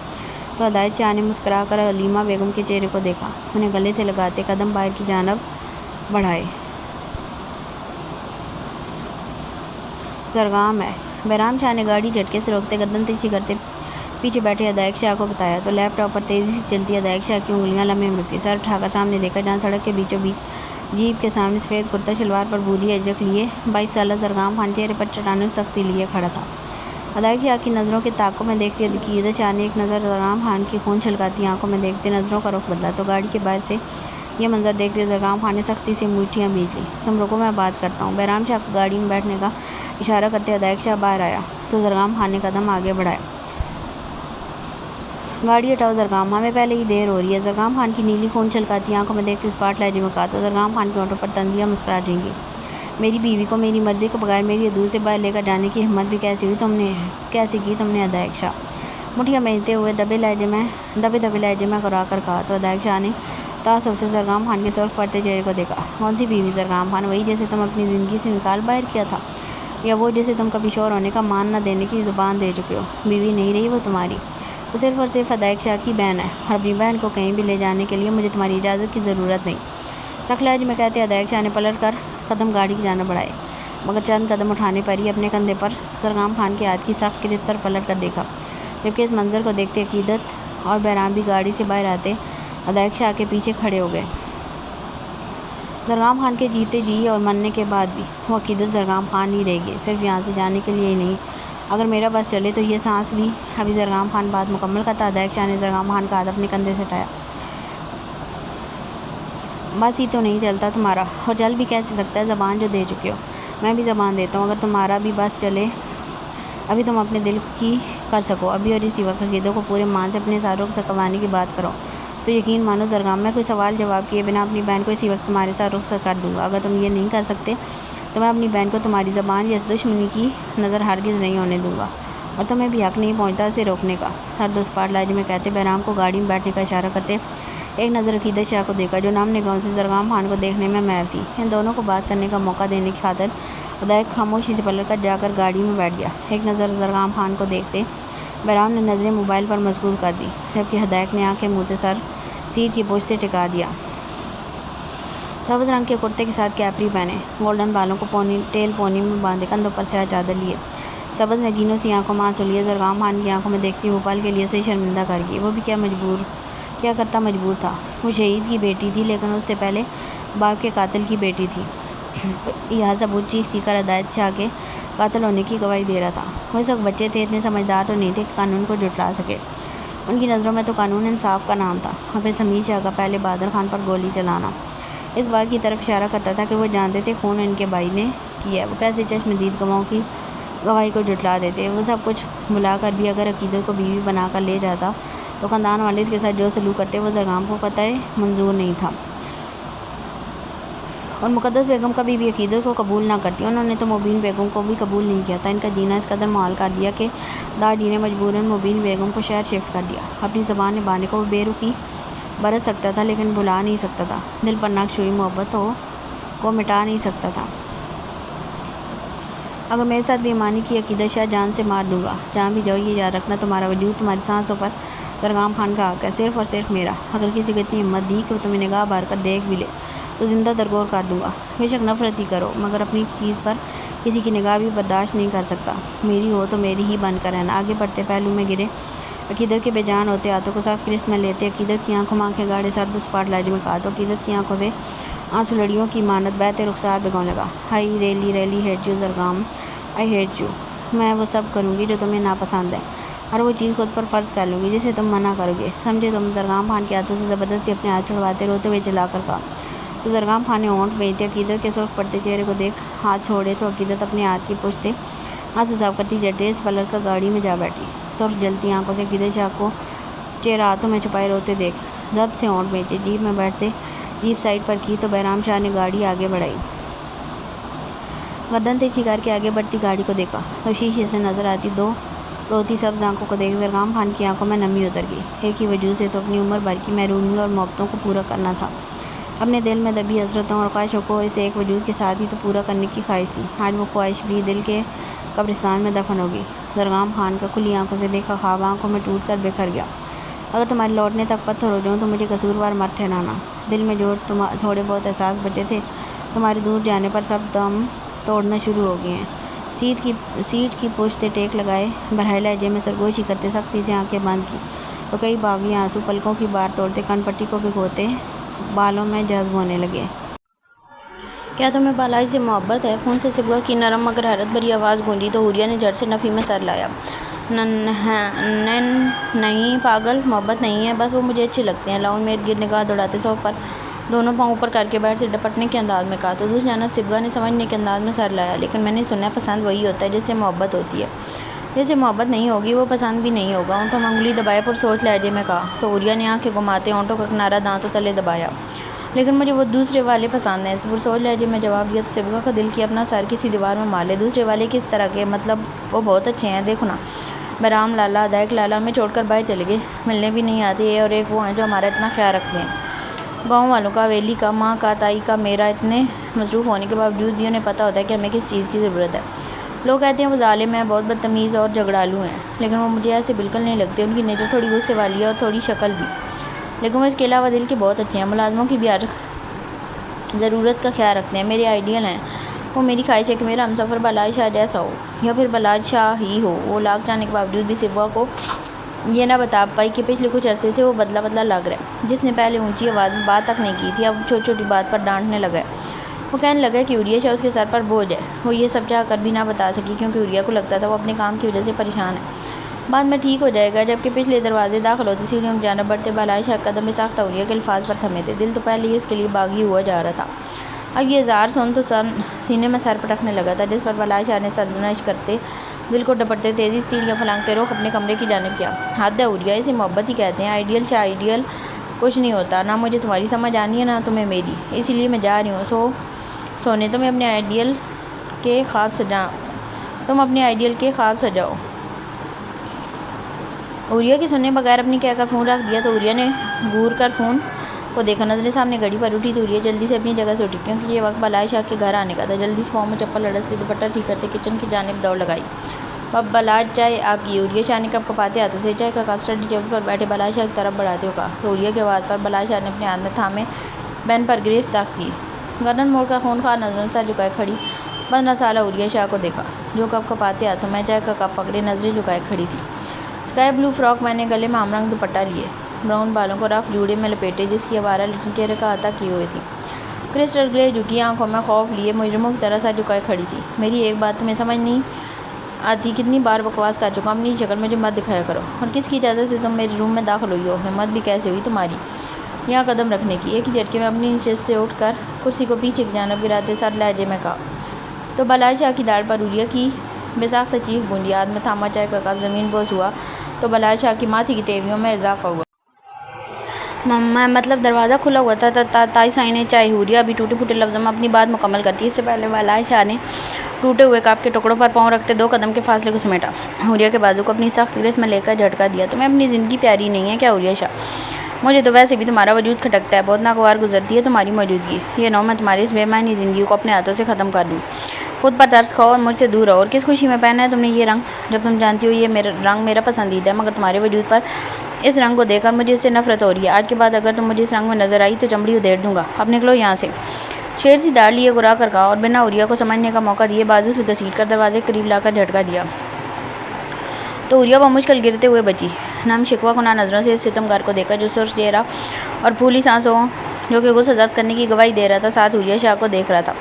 تو ہدایت شاہ نے مسکرا کر علیمہ بیگم کے چہرے کو دیکھا، انہیں گلے سے لگاتے قدم باہر کی جانب بڑھائے۔ زرگام ہے، بہرام شاہ نے گاڑی جھٹکے سے روکتے گردن تیزی کرتے پیچھے بیٹھے ہدایت شاہ کو بتایا تو لیپ ٹاپ پر تیزی سے چلتی ہدایت شاہ کی انگلیاں لمحے میں رکی، سر اٹھا کر سامنے دیکھا جہاں سڑک کے بیچوں بیچ جیپ کے سامنے سفید کرتا شلوار پر بھوری اجرک لیے 22 سالہ زرگام خان چہرے پر چٹانوں سختی لیے کھڑا تھا۔ ہدایت شاہ کی نظروں کے تعاقب میں دیکھتی عقیدت شاہ نے ایک نظر زرگام خان کی خون چھلکاتی آنکھوں میں دیکھتے نظروں کا رخ بدلا تو گاڑی کے باہر سے یہ منظر دیکھتے زرگام خان نے سختی سے میٹھیاں بھیج لی۔ تم رکو، میں بات کرتا ہوں۔ بہرام شاہ کو گاڑی میں بیٹھنے کا اشارہ کرتے ہدایت شاہ باہر آیا تو زرگام خان نے قدم آگے بڑھایا۔ گاڑی ہٹاؤ زرگام، ہمیں پہلے ہی دیر ہو رہی ہے، زرگام خان کی نیلی خون چھلکاتی آنکھوں میں دیکھتے اسپاٹ لہجے میں کہا تو زرگام خان کے ہونٹوں پر طنزیہ مسکراہٹ رنگی۔ میری بیوی کو میری مرضی کے بغیر میری حدود سے باہر لے کر جانے کی ہمت بھی کیسی کی تم نے؟ ہدایت شاہ مٹھیاں بھیجتے ہوئے دبے لہجے میں کرا کر کہا تو ہدایت شاہ نے تعصب سے زرگام خان کے سرخ پڑتے چہرے کو دیکھا۔ کون سی بیوی زرگام خان؟ وہی جسے تم اپنی زندگی سے نکال باہر کیا تھا، یا وہ جسے تم کبھی شوہر ہونے کا مان نہ دینے کی زبان دے چکے ہو؟ بیوی نہیں رہی وہ تمہاری، وہ صرف اور صرف ہدایت شاہ کی بہن ہے، اور اپنی بہن کو کہیں بھی لے جانے کے لیے مجھے تمہاری اجازت کی ضرورت نہیں، سخت لہجے میں کہتے ہدایت شاہ نے پلٹ کر قدم گاڑی کی جانب بڑھائے، مگر چند قدم اٹھانے پر ہی اپنے کندھے پر زرگام خان کے ہاتھ کی سخت گرفت پر پلٹ کر دیکھا، جبکہ اس منظر کو دیکھتے عقیدت اور بہرام بھی گاڑی سے باہر آتے ہدایت شاہ کے پیچھے کھڑے ہو گئے۔ زرگام خان کے جیتے جی اور مرنے کے بعد بھی وہ عقیدت زرگام خان ہی رہے گی، صرف یہاں سے جانے کے لیے ہی نہیں، اگر میرا بس چلے تو یہ سانس بھی۔ ابھی زرگام خان بات مکمل کرتا ہدایت شاہ نے زرگام خان کا ہاتھ اپنے کندھے سے ہٹایا۔ بس ہی تو نہیں چلتا تمہارا، اور چل بھی کیسے سکتا ہے، زبان جو دے چکے ہو۔ میں بھی زبان دیتا ہوں، اگر تمہارا بھی بس چلے، ابھی تم اپنے دل کی کر سکو، ابھی اور اسی وقت عقیدت کو پورے مان سے اپنے ساتھ رخصت کی بات کرو تو یقین مانو زرگام، میں کوئی سوال جواب کیے بنا اپنی بہن کو اسی وقت تمہارے ساتھ رخصت کر دوں گا۔ اگر تم یہ نہیں کر سکتے تو میں اپنی بہن کو تمہاری زبان یا اس دشمنی کی نظر ہرگز نہیں ہونے دوں گا، اور تمہیں بھی حق نہیں پہنچتا اسے روکنے کا، سرد و اسپاٹ لہجے میں کہتے بہرام کو گاڑی میں بیٹھنے کا اشارہ کرتے ایک نظر عقیدت شاہ کو دیکھا جو نم نگاہوں سے زرگام خان کو دیکھنے میں محو تھی۔ ان دونوں کو بات کرنے کا موقع دینے کی خاطر ہدایت خاموشی سے پلٹ کر جا کر گاڑی میں بیٹھ گیا۔ ایک نظر زرگام خان کو دیکھتے بہرام نے نظریں موبائل پر مشغول کر دی، جبکہ ہدایت نے آنکھیں موتے سر سیٹ کی پشت سے ٹکا دیا۔ سبز رنگ کے کرتے کے ساتھ کیپری پہنے، گولڈن بالوں کو پونی ٹیل میں باندھے، کندھوں پر سیاہ چادر لیے، سبز نگینوں سی آنکھوں میں آنسو لیے زرگام خان کی آنکھوں میں دیکھتی وہ پل کے لیے اسے شرمندہ کر گئی۔ وہ بھی کیا کرتا مجبور تھا، وہ شہید کی بیٹی تھی، لیکن اس سے پہلے باپ کے قاتل کی بیٹی تھی، لہٰذا وہ چیخ کر ہدایت شاہ کے قاتل ہونے کی گواہی دے رہا تھا۔ وہ اس وقت بچے تھے، اتنے سمجھدار تو نہیں تھے کہ قانون کو جھٹلا سکے، ان کی نظروں میں تو قانون انصاف کا نام تھا، اور پھر سمیر شاہ کا پہلے بہادر خان پر گولی چلانا اس بات کی طرف اشارہ کرتا تھا کہ وہ جانتے تھے خون ان کے بھائی نے کیا ہے، وہ کیسے چشم دید گواہوں کی گواہی کو جھٹلا دیتے۔ وہ سب کچھ بھلا کر بھی اگر عقیدت کو بیوی بنا کر لے جاتا تو خاندان والے اس کے ساتھ جو سلوک کرتے وہ زرگام کو قطعی منظور نہیں تھا۔ اور مقدس بیگم کبھی بھی عقیدت کو قبول نہ کرتی. انہوں نے تو مبین بیگم کو بھی قبول نہیں کیا تھا. ان کا جینا اس قدر محال کر دیا کہ دادا جی نے مجبوراً مبین بیگم کو شہر شفٹ کر دیا. اپنی زبان نبھانے کو وہ بے رخی برت سکتا تھا لیکن بھلا نہیں سکتا تھا. دل پر نقش ہوئی محبت کو مٹا نہیں سکتا تھا. اگر میرے ساتھ بے ایمانی کی عقیدت شاید جان سے مار دوں گا. جہاں بھی جاؤ یہ یاد رکھنا تمہارا وجود تمہاری سانسوں پر زرگام خان کا حق ہے، صرف اور صرف میرا. اگر کسی کو اتنی ہمت دی کہ وہ تمہیں نگاہ بھر کر دیکھ بھی لے تو زندہ درگور کر دوں گا. بے شک نفرت ہی کرو مگر اپنی چیز پر کسی کی نگاہ بھی برداشت نہیں کر سکتا. میری ہو تو میری ہی بن کر رہنا. آگے بڑھتے پہلو میں گرے عقیدت کے بے جان ہوتے ہاتھوں کو سخت گرفت میں لیتے. عقیدت کی آنکھوں میں آنکھیں گاڑے سرد و سپاٹ لہجے میں کہا تو عقیدت کی آنکھوں سے آنسو لڑیوں کی مانت بہتے رخسار بھگونے لگا. I really hate you Zargam, I hate you. میں وہ سب کروں گی جو تمہیں ناپسند ہے، اور وہ چیز خود پر فرض کر لوں گی جسے تم منع کرو گے. سمجھے تم؟ زرگام خان کے ہاتھوں سے زبردستی اپنے ہاتھ چھڑواتے روتے ہوئے چلا کر کہا. تو زرگام خان نے ہونٹ بھیجتے عقیدت کے سرخ پڑتے چہرے کو دیکھ ہاتھ چھوڑے تو عقیدت اپنے ہاتھ کی پشت سے آنسو صاف کرتی جٹے سے پلٹ کر گاڑی میں جا بیٹھی. سرخ جلتی آنکھوں سے عقیدت شاہ کو چہرہ ہاتھوں میں چھپائے روتے دیکھ ضبط سے ہونٹ بھیجے. جیپ میں بیٹھتے جیپ سائڈ پر کی تو بہرام شاہ نے گاڑی آگے بڑھائی. گردن تیزی کر کے آگے بڑھتی گاڑی کو دیکھا تو شیشے سے نظر آتی دو روتی سبز آنکھوں کو دیکھ زرگام خان کی آنکھوں میں نمی اتر گئی. ایک ہی وجہ سے تو اپنی عمر بھر کی محرومیوں اور محبتوں کو پورا کرنا تھا. اپنے دل میں دبی حسرتوں اور خواہشوں کو اس ایک وجود کے ساتھ ہی تو پورا کرنے کی خواہش تھی. آج وہ خواہش بھی دل کے قبرستان میں دفن ہوگی. زرگام خان کا کھلی آنکھوں سے دیکھا خواب آنکھوں میں ٹوٹ کر بکھر گیا. اگر تمہارے لوٹنے تک پتھر ہو جاؤں تو مجھے قصوروار مت ٹھہرانا. دل میں جو تھوڑے بہت احساس بچے تھے تمہارے دور جانے پر سب دم توڑنا شروع ہو گئے ہیں. سیٹ کی پشت سے ٹیک لگائے بھرائے لہجے میں سرگوشی کرتے سختی سے آنکھیں بند کی تو کئی باغی آنسو پلکوں کی بار توڑتے کن پٹی کو بھگوتے بالوں میں جذب ہونے لگے. کیا تمہیں بالائی سے محبت ہے؟ فون سے صبح کی نرم مگر حیرت بھری آواز گونجی تو حوریہ نے جھٹ سے نفی میں سر لایا. نہیں پاگل، محبت نہیں ہے، بس وہ مجھے اچھے لگتے ہیں. لاؤن میں ارد گرد نگاہ دوڑاتے سو پر دونوں پاؤں اوپر کر کے بیٹھتے ڈپٹنے کے انداز میں کہا تو دوسری جانب صبغہ نے سمجھنے کے انداز میں سر لایا. لیکن میں نے سنا ہے پسند وہی ہوتا ہے جس سے محبت ہوتی ہے. جیسے محبت نہیں ہوگی وہ پسند بھی نہیں ہوگا. ہونٹوں میں انگلی دبائے پر سوچ لہجے میں کہا تو حوریہ نے آنکھیں گھماتے ہونٹوں کا کنارہ دانتوں تلے دبایا. لیکن مجھے وہ دوسرے والے پسند ہیں. اس پر سوچ لہجے میں جواب دیا تو صبغہ کا دل کی اپنا سر کسی دیوار میں مار لے. دوسرے والے کس طرح کے؟ مطلب وہ بہت اچھے ہیں. دیکھو نا، بہرام لالا ادائک لالا ہمیں چھوڑ کر باہر چلے گئے، ملنے بھی نہیں آتے. اور ایک وہ ہیں جو ہمارا اتنا خیال رکھتے ہیں، گاؤں والوں کا، حویلی کا، ماں کا، تائی کا، میرا. اتنے مصروف ہونے کے باوجود بھی انہیں پتہ ہوتا ہے کہ ہمیں کس چیز کی ضرورت ہے. لوگ کہتے ہیں وہ ظالم ہیں، بہت بدتمیز اور جھگڑالو ہیں، لیکن وہ مجھے ایسے بالکل نہیں لگتے. ان کی نیچر تھوڑی غصے والی ہے اور تھوڑی شکل بھی، لیکن وہ اس کے علاوہ دل کے بہت اچھے ہیں. ملازموں کی بھی ہر ضرورت کا خیال رکھتے ہیں. میرے آئیڈیل ہیں. وہ میری خواہش ہے کہ میرا ہمسفر بالائی شاہ جیسا ہو یا پھر بالائی شاہ ہی ہو. وہ لاکھ جانے کے باوجود بھی صبغہ کو یہ نہ بتا پائی کہ پچھلے کچھ عرصے سے وہ بدلا بدلا لگ رہا ہے. جس نے پہلے اونچی آواز میں بات تک نہیں کی تھی اب چھوٹی چھوٹی بات پر ڈانٹنے لگا ہے. وہ کہنے لگا کہ حوریہ شاہ اس کے سر پر بوجھ ہے. وہ یہ سب چاہ کر بھی نہ بتا سکی کیونکہ حوریہ کو لگتا تھا وہ اپنے کام کی وجہ سے پریشان ہے. بعد میں ٹھیک ہو جائے گا. جبکہ پچھلے دروازے داخل ہوتے سیڑھیوں کی جانب بڑھتے بالائی شاہ قدم میں ساختہ حوریہ کے الفاظ پر تھمے تھے. دل تو پہلے ہی اس کے لیے باغی ہوا جا رہا تھا. اب یہ اظہار سن تو سینے میں سر پٹکنے لگا تھا. جس پر بالائی شاہ نے سرزنش کرتے دل کو ڈپٹتے تیزی سیڑھیاں پھلانگتے رخ اپنے کمرے کی جانب کیا. حد ہے حوریہ، اسے محبت ہی کہتے ہیں. آئیڈیل شاہ آئیڈیل کچھ نہیں ہوتا. نہ مجھے تمہاری سمجھ آنی ہے نہ تمہیں میری، اسی لیے میں جا رہی ہوں سونے. تم اپنے آئیڈیل کے خواب سجاؤ. حوریہ کی سننے بغیر اپنی کہہ کر فون رکھ دیا تو حوریہ نے گور کر فون کو دیکھا. نظریں سامنے گھڑی پر اٹھی تو حوریہ جلدی سے اپنی جگہ سے اٹھی کیونکہ یہ وقت بالائی شاہ کے گھر آنے کا تھا. جلدی سے پاؤں میں چپل لڑکتے دوپٹہ ٹھیک کرتے کچن کی جانب دوڑ لگائی. بالائی چائے آپ کی؟ حوریہ شاہ نے کپ کپاتے ہاتھوں سے چائے کا کپ اسٹڈی ٹیبل پر بیٹھے بالائی شاہ کی طرف بڑھاتے ہوئے کہا تو حوریہ کی آواز پر بالائی شاہ نے اپنے ہاتھ میں تھامے پین پر گرفت سخت کی. گردن موڑ کر خونخوار نظروں سے جھکائے کھڑی 15 سالہ حوریہ شاہ کو دیکھا جو کپ کپاتے ہاتھوں میں چائے کا کپ پکڑے نظریں جھکائے کھڑی تھی. اسکائی بلو فراک میں نے گلے میں ہم رنگ دوپٹہ لیے، براؤن بالوں کو رف جوڑے میں لپیٹے جس کی آوارہ لٹکن چہرے کا احاطہ کیے ہوئے تھی. کرسٹل گرے جھکی آنکھوں میں خوف لیے مجرموں کی طرح سر جھکائے کھڑی تھی. میری ایک بات تمہیں سمجھ نہیں آتی؟ کتنی بار بکواس کر چکا ہوں. اپنی شکل مجھے مت دکھایا کرو. اور کس کی اجازت سے تم میرے روم میں داخل ہوئی ہو؟ ہمت بھی کیسے ہوئی تمہاری یہاں قدم رکھنے کی؟ ایک ہی جھٹکے میں اپنی نشست سے اٹھ کر کرسی کو پیچھے کی جانب گراتے سر لہجے میں کہا تو بالائی شاہ کی داڑھ پر حوریہ کی بے ساختہ چیخ گونجی. ہاتھ میں تھاما چائے کا کپ زمین بوس ہوا تو بالائی شاہ کی ماتھی کی تیویوں میں اضافہ ہوا. مطلب دروازہ کھلا ہوا تھا. تائی سائی نے چائے حوریہ ابھی ٹوٹے پھوٹے لفظوں میں اپنی بات مکمل کرتی. اس سے پہلے بالا شاہ نے ٹوٹے ہوئے کاپ کے ٹکڑوں پر پاؤں رکھتے 2 قدم کے فاصلے کو سمیٹا. حوریہ کے بازو کو اپنی سخت گرفت میں لے کر جھٹکا دیا. تمہیں اپنی زندگی پیاری نہیں ہے کیا حوریہ شاہ؟ مجھے تو ویسے بھی تمہارا وجود کھٹکتا ہے. بہت ناگوار گزرتی ہے تمہاری موجودگی. یہ نو میں تمہاری اس بے معنی زندگی کو اپنے ہاتھوں سے ختم کر دوں. خود پر ترس کھاؤ اور مجھ سے دور رہو. اور کس خوشی میں پہنا ہے تم نے یہ رنگ جب تم جانتی ہو یہ رنگ میرا پسندیدہ ہے؟ مگر تمہارے وجود پر اس رنگ کو دیکھ کر مجھے اس سے نفرت ہو رہی ہے. آج کے بعد اگر تم مجھے اس رنگ میں نظر آئی تو چمڑی ادھیڑ دوں گا. اب نکلو یہاں سے. شیر سی داڑھ لیے گرا کر کہا اور بنا حوریہ کو سمجھنے کا موقع دیے بازو سے گھسیٹ کر دروازے کے قریب لا کر جھٹکا دیا. تو حوریہ بمشکل گرتے ہوئے بچی. نم شکوہ کناں نظروں سے اس ستمگار کو دیکھا جو سرخ چہرہ اور پھولی سانسوں جو کہ غصہ ضبط کرنے کی گواہی دے رہا تھا ساتھ حوریہ شاہ کو دیکھ رہا تھا.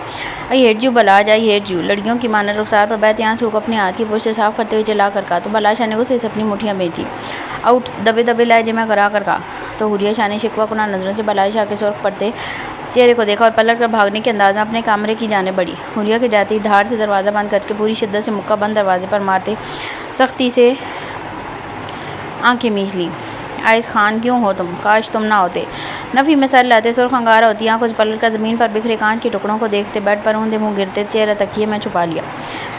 I hate you Balaj, I hate you. لڑکیوں کی مانند رخسار پر بہتے آنسوؤں کو اپنے ہاتھ کی پوچھ سے صاف کرتے ہوئے چلا کر کہا. تو بالا شاہ نے غصے سے اپنی مٹھیاں بیچی. آؤٹ, دبے دبے لہجے میں کرا کر کہا. تو حوریہ شاہ نے شکوہ کناں نظروں سے بالا شاہ کے سرخ پڑتے چہرے کو دیکھا اور پلٹ کر بھاگنے کے انداز میں اپنے کمرے کی جانب بڑھی. حوریہ کے جاتے ہی دھاڑ سے دروازہ بند کر کے پوری شدت سے مکہ بند دروازے پر مارتے سختی سے آنکھیں میچ لی. آئز خان کیوں ہو تم؟ کاش تم نہ ہوتے. نفی میں سر لاتے سرخ انگارہ ہوتی آنکھوں سے پلٹ کر زمین پر بکھرے کانچ کے ٹکڑوں کو دیکھتے بیڈ پر اوندے منہ گرتے چہرہ تکیے میں چھپا لیا.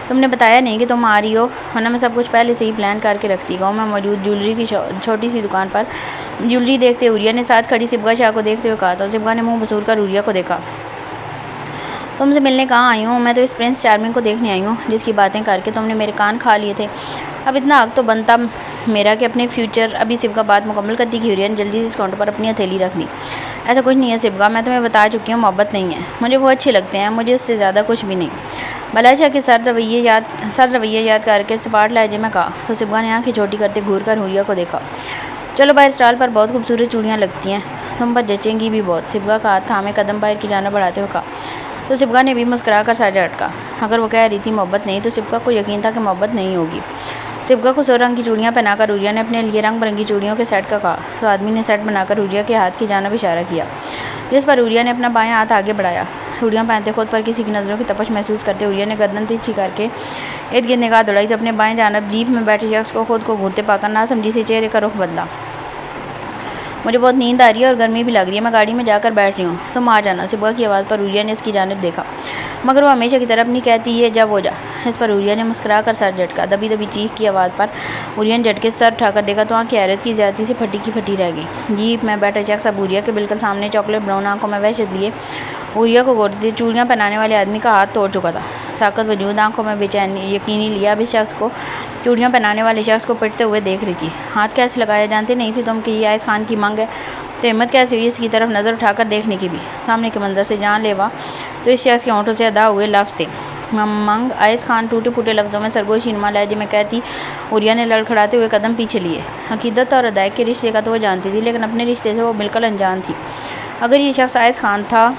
تم نے بتایا نہیں کہ تم آ رہی ہو ورنہ میں سب کچھ پہلے سے ہی پلان کر کے رکھتی. گاؤں میں موجود جولری کی چھوٹی سی دکان پر جولری دیکھتے حوریہ نے ساتھ کھڑی سبغہ شاہ کو دیکھتے ہوئے کہا. تو سبغہ نے منہ بسور کر حوریہ کو دیکھا. تم سے ملنے کہاں آئی ہوں؟ میں تو اس پرنس چارمنگ کو دیکھنے آئی ہوں جس کی باتیں کر کے تم نے میرے کان کھا لیے تھے. اب اتنا حق تو بنتا میرا کہ اپنے فیوچر. ابھی سبغہ بات مکمل کرتی کہ حوریہ نے جلدی سے اس کاؤنٹر پر اپنی ہتھیلی رکھ دی. ایسا کچھ نہیں ہے سبغہ, میں تمہیں بتا چکی ہوں محبت نہیں ہے. مجھے وہ اچھے لگتے ہیں, مجھے اس سے زیادہ کچھ بھی نہیں. بالا شاہ کے سر رویے یاد کر کے سپاٹ لہجے میں کہا. تو سبغہ نے آنکھیں چھوٹی کرتے گھور کر حوریہ کو دیکھا. چلو باہر اسٹال پر بہت خوبصورت چوڑیاں لگتی ہیں, تم پر جچیں گی بھی بہت. سبغہ کا ہاتھ تھامے قدم باہر کی جانب بڑھاتے ہوئے کہا. تو سبغہ نے بھی مسکرا کر سر جھٹکا. اگر وہ کہہ رہی تھی محبت نہیں تو سبغہ کو یقین تھا کہ محبت نہیں ہوگی. سبغہ کو 100 رنگ کی چوڑیاں پہنا کر حوریہ نے اپنے لیے رنگ برنگی چوڑیوں کے سیٹ کا کہا. تو آدمی نے سیٹ بنا کر حوریہ کے ہاتھ کی جانب اشارہ کیا جس پر حوریہ نے اپنا بایاں ہاتھ آگے بڑھایا. چوڑیاں پہنتے خود پر کسی کی نظروں کی تپش محسوس کرتے حوریہ نے گردن تیزی کر کے ارد گرد نگاہ دوڑائی تو اپنے بائیں جانب جیپ میں بیٹھے شخص کو خود کو گھورتے پا کر ناسمجھی سے چہرے کا رخ بدلا. مجھے بہت نیند آ رہی ہے اور گرمی بھی لگ رہی ہے, میں گاڑی میں جا کر بیٹھ رہی ہوں, تم آ جانا. سبغہ کی آواز پر حوریہ نے اس کی جانب دیکھا مگر وہ ہمیشہ کی طرح نہیں کہتی یہ جب ہو جا. اس پر حوریہ نے مسکرا کر سر جھٹکا. دبی دبی چیخ کی آواز پر حوریہ نے جھٹکے سے سر اٹھا کر دیکھا تو آنکھیں حیرت کی زیادتی سے پھٹی کی پھٹی رہ گئی. جیپ میں بیٹھا شخص اب حوریہ کے بالکل سامنے چاکلیٹ براؤن آنکھوں میں وحشت لیے حوریہ کو گھورتے چوڑیاں پہنانے والے آدمی کا ہاتھ توڑ چکا تھا. ساکت وجود آنکھوں میں بے چینی یقینی لیا اب اس شخص کو چوڑیاں پہنانے والے شخص کو پٹتے ہوئے دیکھ رہی تھی. ہاتھ کیسے لگایا جانتے نہیں تھے تم کہ یہ آئز خان کی منگ ہے؟ تو ہمت کیسے ہوئی اس کی طرف نظر اٹھا کر دیکھنے کی بھی؟ سامنے کے منظر سے جان لیوا تو اس شخص کے ہونٹوں سے ادا ہوئے لفظ تھے منگ. آئز خان ٹوٹے پھوٹے لفظوں میں سرگوشی نما لہجے میں کہتی. حوریہ نے لڑکھڑاتے ہوئے قدم پیچھے لیے. عقیدت اور ادائق کے رشتے کا تو وہ جانتی تھی لیکن اپنے رشتے سے وہ بالکل انجان تھی. اگر یہ شخص آئز خان تھا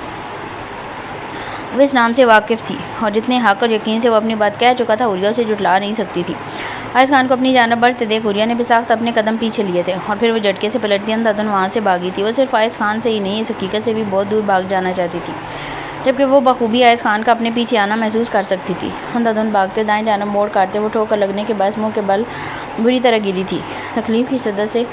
وہ اس نام سے واقف تھی اور جتنے حق اور یقین سے وہ اپنی بات کہہ چکا تھا حوریہ اسے جھٹلا نہیں سکتی تھی. آئز خان کو اپنی جانب بڑھتے دیکھ حوریہ نے بساخت اپنے قدم پیچھے لیے تھے اور پھر وہ جھٹکے سے پلٹتی اندھادھن وہاں سے بھاگی تھی. وہ صرف آئز خان سے ہی نہیں اس حقیقت سے بھی بہت دور بھاگ جانا چاہتی تھی جبکہ وہ بخوبی آئز خان کا اپنے پیچھے آنا محسوس کر سکتی تھی. اندھادھن بھاگتے دائیں جانب موڑ کاٹتے وہ ٹھوکر لگنے کے باعث منہ کے بل بری طرح گری تھی. تکلیف کی شدت سے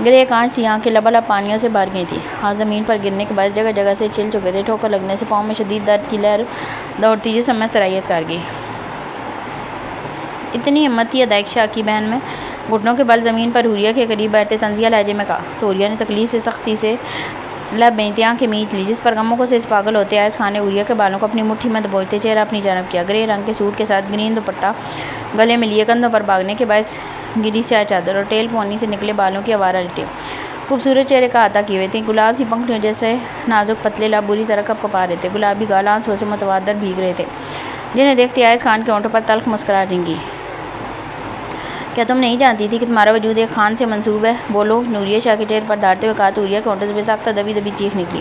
گرے کانچ سی آنکھیں لبالب پانیوں سے بھر گئی تھیں. ہاتھ زمین پر گرنے کے باعث جگہ جگہ سے چھل چکے تھے. ٹھوکر لگنے سے پاؤں میں شدید درد کی لہر دوڑتی جسم میں سرایت کر گئی. اتنی ہمت تھی ادائق شاہ کی بہن میں. گھٹنوں کے بل زمین پر حوریہ کے قریب بیٹھتے طنزیہ لہجے میں کہا. تو حوریہ نے تکلیف سے سختی سے لب بینتی آنکھیں میچ لی جس پر غموں کو سے اس پاگل ہوتے آئز خان نے حوریہ کے بالوں کو اپنی مٹھی میں دبوچتے چہرہ اپنی جانب کیا. گرے رنگ کے سوٹ کے ساتھ گرین دوپٹہ گلے میں لیے کندھوں پر بھاگنے کے باعث گری سیاہ چادر اور ٹیل پونی سے نکلے بالوں کی آوارہ لٹیں خوبصورت چہرے کا احاطہ کیے ہوئے تھے. گلاب سی پنکھڑیوں جیسے نازک پتلے لب بری طرح کپ کپا رہے تھے. گلابی گال آنسوؤں سے متواتر بھیگ رہے تھے جنہیں دیکھتے آئز خان کے ہونٹوں پر تلخ مسکراہٹ رنگی. کیا تم نہیں جانتی تھی کہ تمہارا وجود ایک خان سے منسوب ہے؟ بولو. حوریہ شاہ کے چہرے پر ڈانٹتے ہوئے کہا. تو حوریہ کے ہونٹوں سے بے ساختہ دبی دبی چیخ نکلی.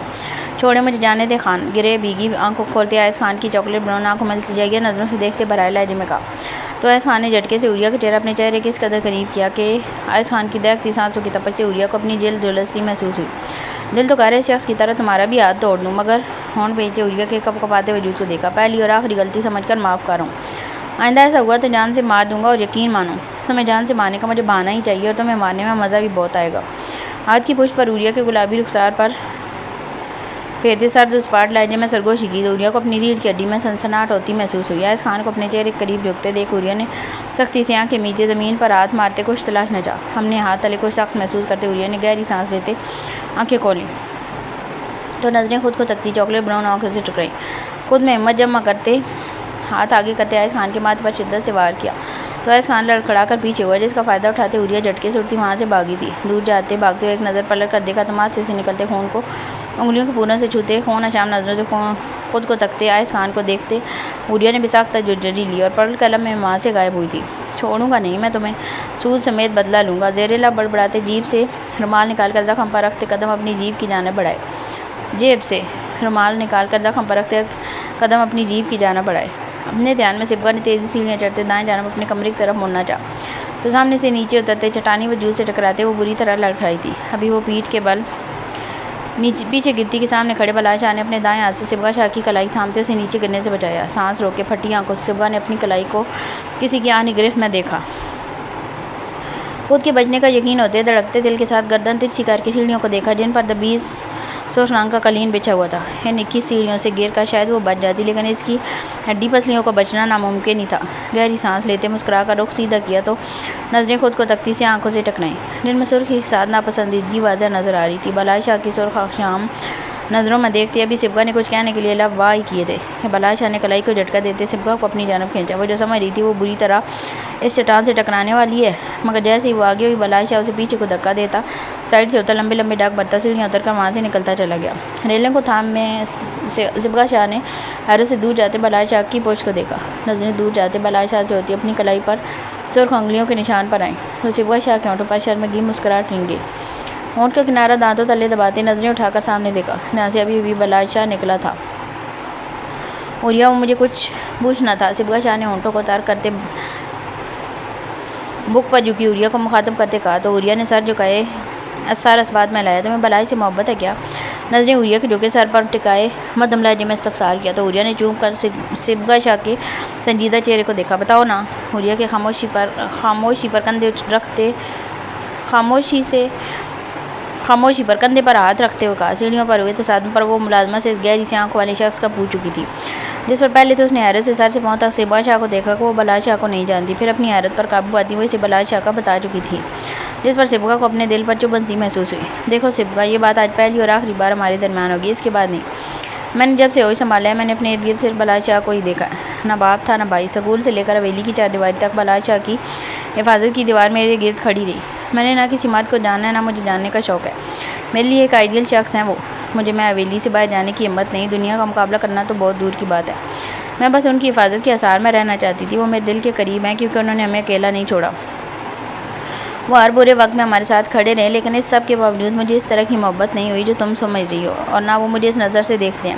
چھوڑے مجھے جانے دے خان. گرے بھیگی آنکھوں کھولتے آئز خان کی چاکلیٹ براؤن آنکھوں میں التجائیہ نظروں سے دیکھتے بھرائے لہجے میں کہا. تو آئز خان نے جھٹکے سے حوریہ کا چہرہ اپنے چہرے کے اس قدر قریب کیا کہ آئز خان کی دہکتی سانسوں کی تپش سے حوریہ کو اپنی جلد جلستی محسوس ہوئی. دل تو کہہ رہے اس شخص کی طرح تمہارا بھی ہاتھ توڑ دوں مگر ہونٹ بھیجتے حوریہ کے کپ کپاتے وجود کو دیکھا. پہلی اور آخری غلطی سمجھ کر معاف کر رہا ہوں. آئندہ ایسا ہوا تو جان سے مار دوں گا اور یقین مانو تمہیں جان سے مارنے کا مجھے بہانا ہی چاہیے اور تمہیں مارنے میں مزہ بھی بہت آئے گا. ہاتھ کی پشت پر عوریہ کے گلابی رخسار پر پھیرتے سرد اسپاٹ لہجے میں سرگوشی کی تو عوریہ کو اپنی ریڑھ کی ہڈی میں سنسناہٹ ہوتی محسوس ہوئی۔ عائض خان کو اپنے چہرے کے قریب جھکتے دیکھ عوریہ نے سختی سے آنکھیں میچے زمین پر ہاتھ مارتے کچھ تلاش نہ چاہا۔ ہم نے ہاتھ تلے کو سخت محسوس کرتے عوریہ نے گہری سانس لیتے آنکھیں کھولیں تو نظریں خود کو تکتی چاکلیٹ براؤن آنکھوں سے ٹکرائیں۔ خود میں ہمت جمع کرتے ہاتھ آگے کرتے عائض خان کے ماتھے پر شدت سے وار کیا تو عائض خان لڑکھڑا کر پیچھے ہوا، جس کا فائدہ اٹھاتے عوریہ جھٹکے سے اٹھتی وہاں سے بھاگی تھی۔ دور جاتے بھاگتے ہوئے ایک نظر پلٹ کر دیکھا تو ماتھے سے نکلتے خون کو انگلیوں کے پوروں سے چھوتے خون اشام نظروں سے خود کو تکتے عائض خان کو دیکھتے عوریہ نے بساختہ جھرجھری لی اور پلٹ کر میں وہاں سے غائب ہوئی تھی۔ چھوڑوں گا نہیں، میں تمہیں سود سمیت بدلہ لوں گا۔ زیر لب بڑبڑاتے جیب سے رومال نکال کر زخم پر رکھتے قدم اپنی جیب کی جانب بڑھائے۔ جیب سے رومال نکال کر زخم پر رکھتے قدم اپنی جیب کی جانب بڑھائے۔ اپنے دھیان میں صبغہ نے تیزی سیڑھیاں چڑھتے دائیں جانب اپنے کمرے کی طرف مڑنا چاہا تو سامنے سے نیچے اترتے چٹانی وجود سے ٹکراتے وہ بری طرح لڑکھڑائی تھی۔ ابھی وہ پیٹھ کے بل پیچھے گرتی کے سامنے کھڑے بلائے شاہ نے اپنے دائیں ہاتھ سے صبغہ شاہ کی کلائی تھامتے اسے نیچے گرنے سے بچایا۔ سانس روک کے پھٹی آنکھوں سے صبغہ نے اپنی کلائی کو کسی کی آہنی گرفت میں دیکھا۔ خود کے بچنے کا یقین ہوتے دھڑکتے دل کے ساتھ گردن ترچھی کر کے سیڑھیوں کو دیکھا جن پر دبیز سرخ رنگ کا قالین بچھا ہوا تھا۔ ان 21 سیڑھیوں سے گر کر شاید وہ بچ جاتی لیکن اس کی ہڈی پسلیوں کو بچنا ناممکن ہی تھا۔ گہری سانس لیتے مسکرا کر رخ سیدھا کیا تو نظریں خود کو تکتی سے آنکھوں سے ٹکرائیں جن میں سرخی کے ساتھ ناپسندیدگی واضح نظر آ رہی تھی۔ بلائے شاہ کی سرخ شام نظروں میں دیکھتے ابھی صبغہ نے کچھ کہنے کے لیے لب واہ کیے تھے کہ بلائے شاہ نے کلائی کو جھٹکا دیتے صبغہ کو اپنی جانب کھینچا۔ وہ جو سمجھ رہی تھی وہ بری طرح اس چٹان سے ٹکرانے والی ہے، مگر جیسے ہی وہ آگے ہوئی بلائے شاہ اسے پیچھے کو دھکا دیتا سائڈ سے ہوتا لمبے لمبے ڈاک بھرتا سیڑھیاں اتر کر وہاں سے نکلتا چلا گیا۔ ریلنگ کو تھام میں صبغہ شاہ نے حیرت سے دور جاتے بلائے شاہ کی پشت کو دیکھا۔ نظریں دور جاتے بلائے شاہ سے ہوتی اپنی کلائی پر سرخ انگلیوں کے نشان پر آئیں تو صبغہ شاہ کے ہونٹوں پر شرمگی مسکراہٹ رنگی۔ ہونٹ کا کنارہ دانتوں تلے دباتے نظریں اٹھا کر سامنے دیکھا جہاں سے ابھی بلائے شاہ نکلا تھا۔ عوریہ وہ مجھے کچھ پوچھنا تھا۔ صبغہ شاہ نے ہونٹوں کو تار کرتے بک پر جھکی عوریہ کو مخاطب کرتے کہا تو عوریہ نے سر جھکائے سر اس بات میں لایا تمہیں بلائے سے محبت ہے کیا؟ نظریں عوریہ کے جھکے سر پر ٹکائے مدھم لہجے میں استفسار کیا تو عوریہ نے چونک کر صبغہ شاہ کے سنجیدہ چہرے کو دیکھا۔ بتاؤ نا، عوریہ کے خاموشی پر کندھے رکھتے خاموشی پر کندھے پر ہاتھ رکھتے ہوئے کہا۔ سیڑھیوں پر ہوئے تصادم پر وہ ملازمت سے اس گہری سی آنکھ والے شخص کا پوچھ چکی تھی جس پر پہلے تو اس نے حیرت سے سر سے پاؤں تک صبغہ شاہ کو دیکھا کہ وہ بلائے شاہ کو نہیں جانتی، پھر اپنی حیرت پر قابو پاتی وہ اسے بلائے شاہ کا بتا چکی تھی جس پر صبغہ کو اپنے دل پر چبھن سی محسوس ہوئی۔ دیکھو صبغہ، یہ بات آج پہلی اور آخری بار ہمارے درمیان ہوگی، اس کے بعد نہیں۔ میں نے جب سے ہوش سنبھالا ہے میں نے اپنے ارد گرد صرف بلائے شاہ کو ہی دیکھا ہے، نہ باپ تھا نہ بھائی۔ سکول سے لے کر حویلی کی چہاردیواری تک بلائے شاہ کی حفاظت کی دیوار میرے گرد کھڑی رہی۔ میں نے نہ کسی مرد کو جاننا ہے نہ مجھے جاننے کا شوق ہے۔ میرے لیے ایک آئیڈیل شخص ہیں وہ، مجھے میں حویلی سے باہر جانے کی ہمت نہیں، دنیا کا مقابلہ کرنا تو بہت دور کی بات ہے۔ میں بس ان کی حفاظت کے آثار میں رہنا چاہتی تھی۔ وہ میرے دل کے قریب ہیں کیونکہ انہوں نے ہمیں اکیلا نہیں چھوڑا۔ وہ ہر برے وقت میں ہمارے ساتھ کھڑے رہے، لیکن اس سب کے باوجود مجھے اس طرح کی محبت نہیں ہوئی جو تم سمجھ رہی ہو، اور نہ وہ مجھے اس نظر سے دیکھتے ہیں،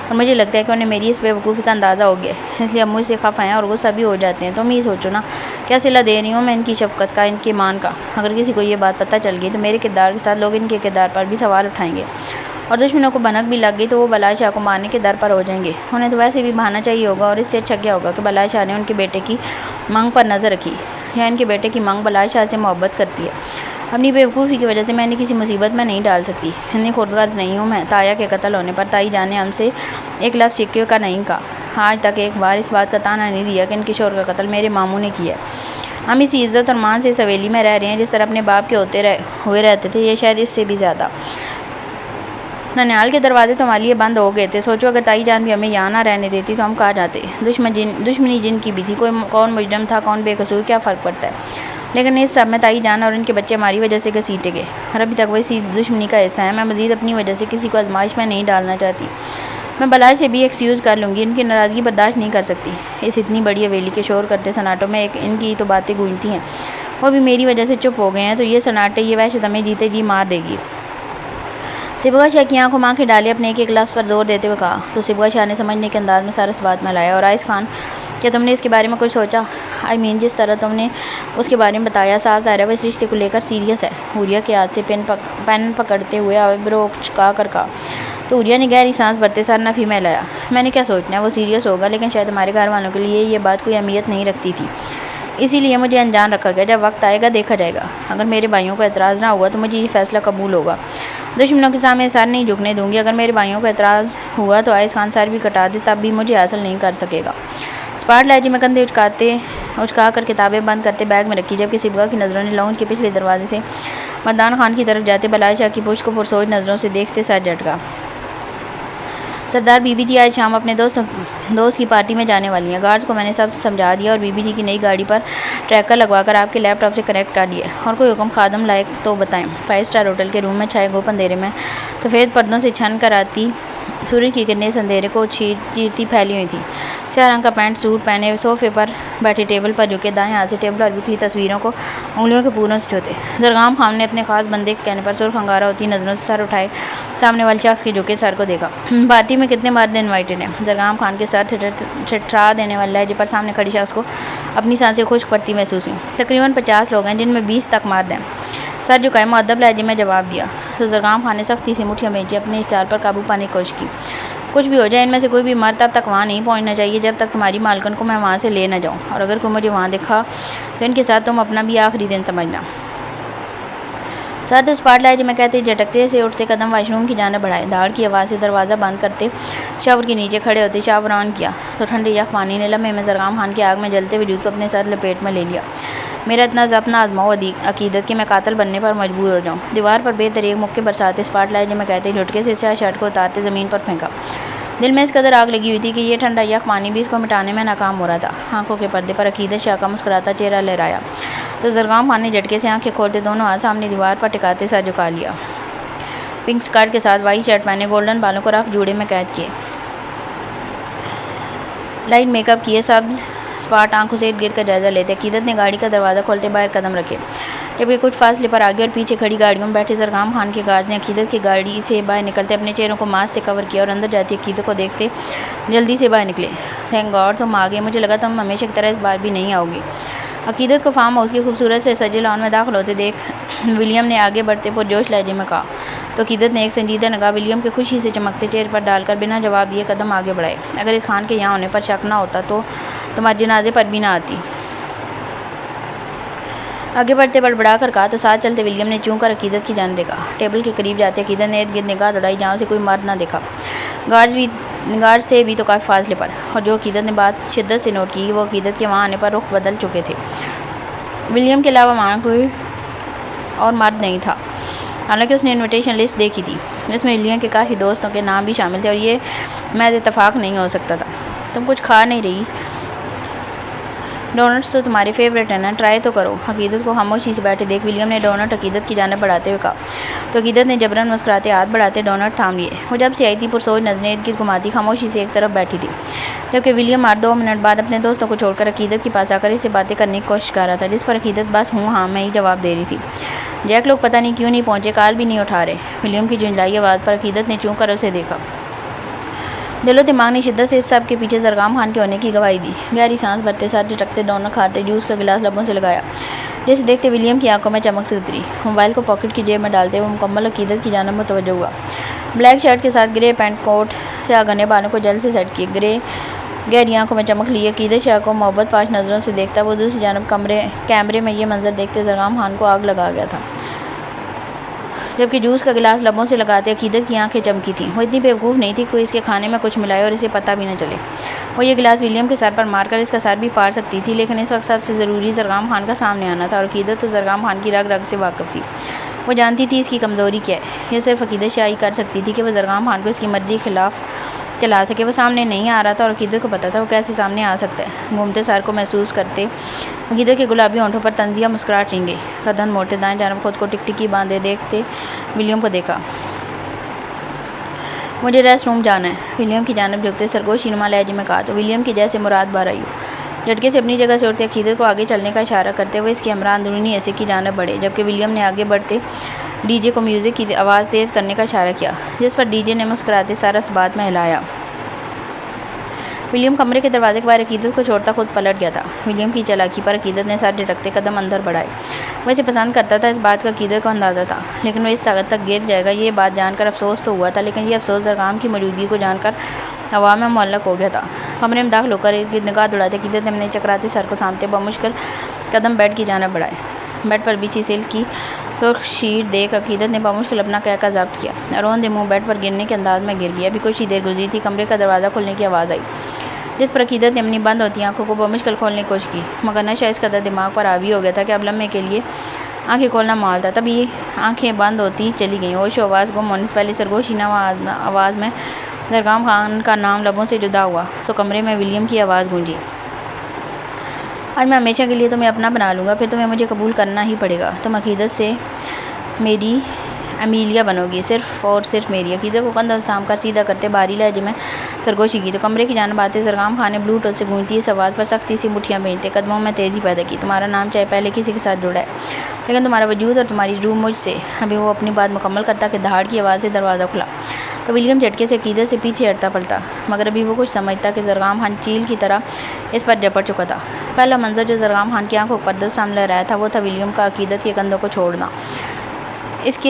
اور مجھے لگتا ہے کہ انہیں میری اس بے وقوفی کا اندازہ ہو گیا ہے، اس لیے اب مجھ سے خفا ہیں اور غصہ بھی ہو جاتے ہیں۔ تم ہی سوچو نا کیا صلہ دے رہی ہوں میں ان کی شفقت کا، ان کے ایمان کا۔ اگر کسی کو یہ بات پتہ چل گئی تو میرے کردار کے ساتھ لوگ ان کے کردار پر بھی سوال اٹھائیں گے، اور دشمنوں کو بھنک بھی لگ گئی تو وہ بلائے شاہ کو مارنے کے در پر ہو جائیں گے۔ انہیں تو ویسے بھی بہانا چاہیے ہوگا، اور اس سے اچھا کیا ہوگا کہ بلائے شاہ نے ان کے بیٹے کی منگ پر نظر رکھی، یا ان کے بیٹے کی منگ بلائے شاہ سے محبت کرتی ہے۔ اپنی بے وقوفی کی وجہ سے میں انہیں کسی مصیبت میں نہیں ڈال سکتی، انہیں خود غرض نہیں ہوں میں۔ تایا کے قتل ہونے پر تائی جان نے ہم سے ایک لفظ شکوے کا نہیں کہا، آج تک ایک بار اس بات کا طعنہ نہیں دیا کہ ان کے شوہر کا قتل میرے ماموں نے کیا ہے۔ ہم اسی عزت اور مان سے اس حویلی میں رہ رہے ہیں جس طرح اپنے باپ کے ہوئے رہتے تھے، یہ شاید اس سے بھی زیادہ۔ ننیال کے دروازے تو ہمارے لیے بند ہو گئے تھے، سوچو اگر تائی جان بھی ہمیں یہاں نہ رہنے دیتی تو ہم کہاں جاتے؟ دشمنی جن کی بھی تھی، کون مجرم تھا کون بے قصور، کیا فرق پڑتا ہے؟ لیکن اس سب میں تائی جان اور ان کے بچے ہماری وجہ سے گھسیٹے گئے، اور ابھی تک وہ اسی دشمنی کا حصہ ہیں۔ میں مزید اپنی وجہ سے کسی کو آزمائش میں نہیں ڈالنا چاہتی۔ میں بلائے سے بھی ایکسکیوز کر لوں گی، ان کی ناراضگی برداشت نہیں کر سکتی۔ اس اتنی بڑی حویلی کے شور کرتے سناٹوں میں ان کی تو باتیں گونجتی ہیں، وہ بھی میری وجہ سے چپ ہو گئے ہیں، تو یہ سناٹے یہ وحشت ہمیں جیتے جی مار دے گی۔ صبغہ شاہ کی آنکھوں میں آنکھیں ڈالے اپنے ایک ایک لفظ پر زور دیتے ہوئے کہا تو صبغہ شاہ نے سمجھنے کے انداز میں سر اس بات میں لایا، اور عائض خان، کیا تم نے اس کے بارے میں کچھ سوچا؟ جس طرح تم نے اس کے بارے میں بتایا، صاف ظاہر ہے وہ اس رشتے کو لے کر سیریس ہے۔ عوریہ کے ہاتھ سے پین پکڑتے ہوئے آئیبرو چکا کر کہا تو عوریہ نے گہری سانس بھرتے سر نفی میں لایا۔ میں نے کیا سوچنا ہے، وہ سیریس ہوگا، لیکن شاید ہمارے گھر والوں کے لیے یہ بات کوئی اہمیت نہیں رکھتی تھی۔ اسی لیے مجھے انجان رکھا گیا، جب وقت آئے گا دیکھا جائے گا، اگر میرے بھائیوں کو اعتراض نہ ہوا تو مجھے یہ فیصلہ قبول ہوگا۔ دشمنوں کے سامنے سر نہیں جھکنے دوں گی، اگر میرے بھائیوں کو اعتراض ہوا تو آئس خان سر بھی کٹا دے تب بھی مجھے حاصل نہیں کر سکے گا۔ اسپاٹ لہجے میں کندھے اچکا کر کتابیں بند کرتے بیگ میں رکھی، جبکہ سبغہ کی نظروں نے لاؤنج کے پچھلے دروازے سے مردان خان کی طرف جاتے بلال شاہ کی پشت کو پرسوچ نظروں سے دیکھتے سر جھٹکا۔ سردار بی بی جی آج شام اپنے دوست کی پارٹی میں جانے والی ہیں، گارڈز کو میں نے سب سمجھا دیا اور بی بی جی کی نئی گاڑی پر ٹریکر لگوا کر آپ کے لیپ ٹاپ سے کنیکٹ کر لیے، اور کوئی حکم خادم لائق تو بتائیں۔ 5 اسٹار ہوٹل کے روم میں چھائے گوپ اندھیرے میں سفید پردوں سے چھن کر آتی سورج کی کرنیں اس اندھیرے کو چیرتی پھیلی ہوئی تھیں۔ سیاہ رنگ کا پینٹ سوٹ پہنے صوفے پر بیٹھے ٹیبل پر جھکے دائیں ہاتھ سے ٹیبل اور بکھری تصویروں کو انگلیوں کے پوروں سے چھوتے، زرغام خان نے اپنے خاص بندے کے کہنے پر سرخ انگارہ ہوتی نظروں سے سر اٹھائے سامنے والے شخص کے جھکے سر کو دیکھا۔ پارٹی میں کتنے مرد انوائٹڈ ہیں؟ زرغام خان کے ساتھ ٹھٹھرا دینے والے لہجے پر سامنے کھڑی شخص کو اپنی سانسیں خشک پڑتی محسوس ہوئیں۔ تقریباً 50 لوگ ہیں، جن میں 20 تک مرد ہیں۔ سر جھکائے مؤدب لہجے میں جواب دیا تو زرغام خان نے سختی سے مٹھیاں بھینچی، اپنے اشتعال پر قابو پانے کی کوشش کی۔ کچھ بھی ہو جائے ان میں سے کوئی بھی مرد تب تک وہاں نہیں پہنچنا چاہیے جب تک تمہاری مالکن کو میں وہاں سے لے نہ جاؤں، اور اگر کوئی مجھے وہاں دیکھا تو ان کے ساتھ تم اپنا بھی آخری دن سمجھنا۔ سر اسپاٹ لہجے میں کہتے جھٹکتے سے اٹھتے قدم واش روم کی جانب بڑھائے، دھاڑ کی آواز سے دروازہ بند کرتے شاور کے نیچے کھڑے ہوتے شاور آن کیا تو ٹھنڈے یخ پانی نے لمحے میں زرغام خان کی آگ میں جلتے وجود کو اپنے ساتھ لپیٹ میں لے لیا۔ میرا اتنا ضبط نہ آزماؤ عقیدت کہ میں قاتل بننے پر مجبور ہو جاؤں۔ دیوار پر بے دریغ مکے برساتے اسپاٹ لہجے میں کہتے جھٹکے سے سیاہ شرٹ کو اتارتے زمین پر پھینکا۔ دل میں اس قدر آگ لگی ہوئی تھی کہ یہ ٹھنڈا یک پانی بھی اس کو مٹانے میں ناکام ہو رہا تھا۔ آنکھوں کے پردے پر عقیدت شاہ کا مسکراتا چہرہ لہرایا تو زرغام خان نے جھٹکے سے آنکھیں کھولتے دونوں ہاتھ سامنے دیوار پر ٹکاتے سر جھکا لیا۔ پنک اسکرٹ کے ساتھ وائٹ شرٹ پہنے، گولڈن بالوں کو رف جوڑے میں قید کیے، لائٹ میک اپ کیے، سبز اسپاٹ آنکھوں سے ارد گرد کا جائزہ لیتے عقیدت نے گاڑی کا دروازہ کھولتے باہر قدم رکھے، جبکہ کچھ فاصلے پر آگے اور پیچھے کھڑی گاڑیوں میں بیٹھے زرغام خان کے گارڈز نے عقیدت کی گاڑی سے باہر نکلتے اپنے چہروں کو ماسک سے کور کیا اور اندر جاتی عقیدت کو دیکھتے جلدی سے باہر نکلے۔ تھینک گاڈ تم آ گئے، مجھے لگا تم ہمیشہ کی طرح اس بار بھی نہیں آؤ گی۔ عقیدت کو فارم ہاؤس کی خوبصورت سے سجے لان میں داخل ہوتے دیکھ ولیم نے آگے بڑھتے پرجوش لہجے میں کہا تو عقیدت نے ایک سنجیدہ نگاہ ولیم کے خوشی سے چمکتے چہرے پر ڈال کر بنا جواب دیے قدم آگے بڑھائے۔ اگر اس خان کے یہاں ہونے پر شک نہ ہوتا تو تمہارے جنازے پر بھی نہ آتی۔ آگے بڑھتے بڑبڑا کر کہا تو ساتھ چلتے ولیم نے چون کر عقیدت کی جانب دیکھا۔ ٹیبل کے قریب جاتے عقیدت نے ارد گرد نگاہ دوڑائی جہاں سے کوئی مرد نہ دیکھا۔ گارڈز تھے بھی تو کافی فاصلے پر، اور جو عقیدت نے بات شدت سے نوٹ کی وہ عقیدت کے وہاں آنے پر رخ بدل چکے تھے۔ ولیم کے علاوہ وہاں کوئی اور مرد نہیں تھا، حالانکہ اس نے انویٹیشن لسٹ دیکھی تھی، جس میں ولیم کے کافی دوستوں کے نام بھی شامل تھے، اور یہ محض اتفاق نہیں ہو سکتا تھا۔ تم کچھ کھا نہیں رہی؟ ڈونٹس تو تمہارے فیوریٹ ہیں نا، ٹرائی تو کرو۔ عقیدت کو خاموشی سے بیٹھے دیکھ ولیم نے ڈونٹ عقیدت کی جانب بڑھاتے ہوئے کہا تو عقیدت نے جبراً مسکراتے ہاتھ بڑھاتے ڈونٹ تھام لیے۔ وہ جب سے آئی تھی پرسوچ نظریں ارد گرد گھماتی خاموشی سے ایک طرف بیٹھی تھی، جبکہ ولیم ہر 2 منٹ بعد اپنے دوستوں کو چھوڑ کر عقیدت کے پاس آ کر اس سے باتیں کرنے کی کوشش کر رہا تھا، جس پر عقیدت بس ہوں ہاں میں ہی جواب دے رہی تھی۔ جیک لوگ پتہ نہیں کیوں نہیں پہنچے، کال بھی نہیں اٹھا رہے۔ ولیم کی جھنجھلائی آواز پر عقیدت نے چون کر اسے دیکھا۔ دل و دماغ نے شدت سے اس سب کے پیچھے زرغام خان کے ہونے کی گواہی دی۔ گہری سانس بھرتے سر جھٹکتے ڈونٹ کھاتے جوس کا گلاس لبوں سے لگایا، جسے دیکھتے ولیم کی آنکھوں میں چمک سے اتری۔ موبائل کو پاکٹ کی جیب میں ڈالتے وہ مکمل عقیدت کی جانب متوجہ ہوا۔ بلیک شرٹ کے ساتھ گرے پینٹ کوٹ، سیاہ گھنے بالوں کو جل سے سیٹ کیے، گہری آنکھوں میں چمک لی عقیدت شاہ کو محبت پاش نظروں سے دیکھتا وہ دوسری جانب کیمرے میں یہ منظر دیکھتے زرغام خان کو آگ لگا گیا تھا، جبکہ جوس کا گلاس لبوں سے لگاتے عقیدت کی آنکھیں چمکی تھیں۔ وہ اتنی بیوقوف نہیں تھی کوئی اس کے کھانے میں کچھ ملائے اور اسے پتہ بھی نہ چلے۔ وہ یہ گلاس ولیم کے سر پر مار کر اس کا سر بھی پاڑ سکتی تھی، لیکن اس وقت سب سے ضروری زرغام خان کا سامنے آنا تھا، اور عقیدت تو زرغام خان کی رگ رگ سے واقف تھی۔ وہ جانتی تھی اس کی کمزوری کیا ہے، یہ صرف عقیدت شاہی کر سکتی تھی کہ وہ زرغام خان کو اس کی مرضی کے خلاف چلا سکے۔ وہ سامنے نہیں آ رہا تھا اور عقیدت کو پتہ تھا وہ کیسے سامنے آ سکتا ہے۔ گھومتے سر کو محسوس کرتے عقیدت کے گلابی ہونٹوں پر طنزیہ مسکراہٹ رنگ گئی، گردن موڑتے دائیں جانب خود کو ٹکٹکی باندھے دیکھتے ولیم کو دیکھا۔ مجھے ریسٹ روم جانا ہے، ولیم کی جانب جھکتے سرگوشی نما لہجے میں کہا تو ولیم کی جیسے مراد بھر آئی ہو، جھٹکے سے اپنی جگہ سے اٹھتے عقیدت کو آگے چلنے کا اشارہ کرتے ہوئے اس کے ہمراہ اندرونی حصے کی جانب بڑھے، جبکہ ولیم نے آگے بڑھتے ڈی جے کو میوزک کی آواز تیز کرنے کا اشارہ کیا، جس پر ڈی جے نے مسکراتے سر اس بات میں ہلایا۔ ولیم کمرے کے دروازے کے باہر عقیدت کو چھوڑتا خود پلٹ گیا تھا۔ ولیم کی چالاکی پر عقیدت نے سر جھٹکتے قدم اندر بڑھائے۔ وہ اسے پسند کرتا تھا، اس بات کا عقیدت کو اندازہ تھا، لیکن وہ اس طاقت تک گر جائے گا یہ بات جان کر افسوس تو ہوا تھا، لیکن یہ افسوس زرگام کی موجودگی کو جان کر ہوا میں معلق ہو گیا تھا۔ کمرے میں داخل ہو کر ایک نگاہ دوڑاتے عقیدت نے اپنے چکراتے سر کو تھامتے بمشکل قدم بیڈ کی جانب بڑھائے۔ بیڈ پر بچھی سلک کی سرخ شیٹ دیکھ عقیدت نے بمشکل اپنا قہقہ ضبط کیا۔ روندے منہ بیڈ پر گرنے کے انداز میں گر گیا۔ ابھی کچھ ہی دیر گزری تھی، کمرے کا دروازہ کھلنے کی آواز آئی، جس پر عقیدت نے اپنی بند ہوتی آنکھوں کو بمشکل کھولنے کی کوشش کی، مگر نشہ اس قدر دماغ پر حاوی ہو گیا تھا کہ اب لمحے کے لیے آنکھیں کھولنا محال تھا۔ تبھی آنکھیں بند ہوتی چلی گئیں۔ ہوش و آواز گم ہونے سے پہلے سرگوشی نوا آواز میں زرگام خان کا نام لبوں سے جدا ہوا تو کمرے میں ولیم کی آواز گونجی، آج میں ہمیشہ کے لیے تمہیں اپنا بنا لوں گا، پھر تمہیں مجھے قبول کرنا ہی پڑے گا۔ تم عقیدت سے میری امیلیا بنو گی، صرف اور صرف میری۔ عقیدت کو کندھوں سے تھام کر سیدھا کرتے بھاری لہجے میں سرگوشی کی تو کمرے کی جانب آتے زرگام خان نے بلوٹوتھ سے گونجتی اس آواز پر سختی سے مٹھیاں بھیجتے قدموں میں تیزی پیدا کی، تمہارا نام چاہے پہلے کسی کے ساتھ جڑا ہے، لیکن تمہارا وجود اور تمہاری روح مجھ سے۔ ابھی وہ اپنی بات مکمل کرتا کہ دھاڑ کی آواز سے دروازہ کھلا تو ولیم جھٹکے سے عقیدت سے پیچھے ہٹتا پلٹا، مگر ابھی وہ کچھ سمجھتا کہ زرگام خان چیل کی طرح اس پر جپٹ چکا تھا۔ پہلا منظر جو زرگام خان کی آنکھوں پر سامنے رہا تھا وہ تھا ولیم کا عقیدت کے کندھوں کو چھوڑنا۔ اس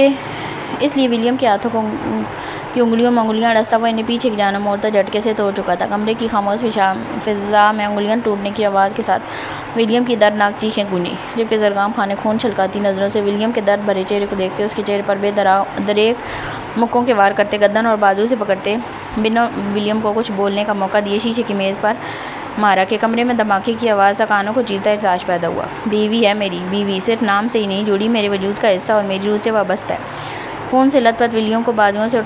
لیے ولیم کے ہاتھوں کی انگلیوں میں انگلیاں ڈستا وہ انہیں پیچھے کی جانب موڑتا جھٹکے سے توڑ چکا تھا۔ کمرے کی خاموش فضا میں انگلیاں ٹوٹنے کی آواز کے ساتھ ولیم کی دردناک چیخیں گونجیں، جبکہ زرگام خان نے خون چھلکاتی نظروں سے ولیم کے درد بھرے چہرے کو دیکھتے اس کے چہرے پر بے دریغ مکوں کے وار کرتے گردن اور بازو سے پکڑتے بنا ولیم کو کچھ بولنے کا موقع دیے شیشے کی میز پر مارا کہ کمرے میں دھماکے کی آواز سے کانوں کو چیرتا احساس پیدا ہوا۔ بیوی ہے میری، بیوی صرف نام سے ہی نہیں جڑی، میرے وجود کا حصہ اور میری روح سے وابستہ ہے۔ خون سے لت پت ولیم کو بازوؤں سے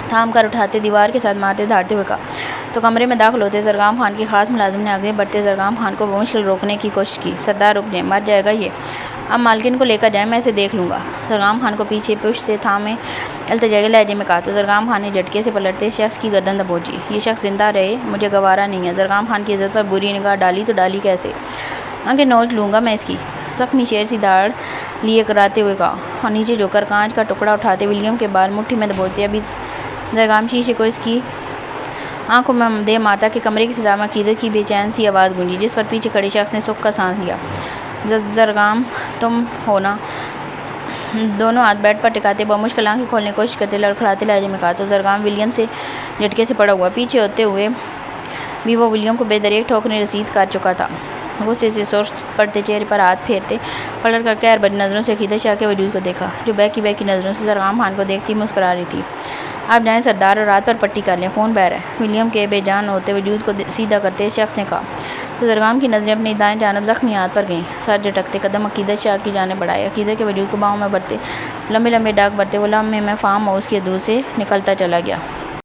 تھام کر اٹھاتے دیوار کے ساتھ مارتے دھاڑتے ہوئے کہا تو کمرے میں داخل ہوتے زرگام خان کی خاص ملازم نے آگے بڑھتے زرگام خان کو بمشکل روکنے کی کوشش کی۔ سردار رک جائیں، مر جائے گا یہ، اب مالکن کو لے کر جائیں، میں اسے دیکھ لوں گا۔ زرگام خان کو پیچھے پشت سے تھامے التجائی لہجے میں کہا تو زرگام خان نے جھٹکے سے پلٹتے اس شخص کی گردن دبوچی۔ یہ شخص زندہ رہے مجھے گوارا نہیں ہے۔ زرگام خان کی عزت پر بری نگاہ ڈالی تو ڈالی کیسے، آنکھیں نوچ لوں گا میں اس کی، زخمی شیر سی داڑھ لیے کراتے ہوئے کہا اور نیچے جھک کر کانچ کا ٹکڑا اٹھاتے ولیم کے بال مٹھی میں دبوچتے ابھی زرگام شیشے کو اس کی آنکھوں میں دے مارتا کہ کمرے کی فضا میں عقیدت کی بے چین سی آواز گونجی، جس پر پیچھے کھڑے شخص نے سکھ کا سانس لیا۔ زرگام تم ہو نا؟ دونوں ہاتھ بیڈ پر ٹکاتے بمشکل آنکھیں کھولنے کی کوشش کرتے لڑکھڑاتے لہجے میں کہا تو زرگام ولیم سے جھٹکے سے پڑا ہوا پیچھے ہوتے ہوئے بھی وہ ولیم کو بے دریغ ٹھوکریں رسید کر چکا تھا۔ غصے سے سرخ پڑتے چہرے پر ہاتھ پھیرتے پلٹ کر قہر بھری نظروں سے عقیدت شاہ کے وجود کو دیکھا، جو بہکی نظروں سے زرگام خان کو دیکھتی مسکرا رہی تھی۔ آپ جائیں سردار اور رات پر پٹی کر لیں، خون بہ رہا ہے، ولیم کے بے جان ہوتے وجود کو سیدھا کرتے اس شخص نے کہا تو زرگام کی نظریں اپنی دائیں جانب زخمی ہاتھ پر گئیں۔ سر جھٹکتے قدم عقیدت شاہ کی جانب بڑھائے، عقیدت کے وجود کو باہوں میں بھرتے لمبے ڈاک بھرتے وہ لمحے میں فارم ہاؤس کی حدود سے نکلتا چلا گیا۔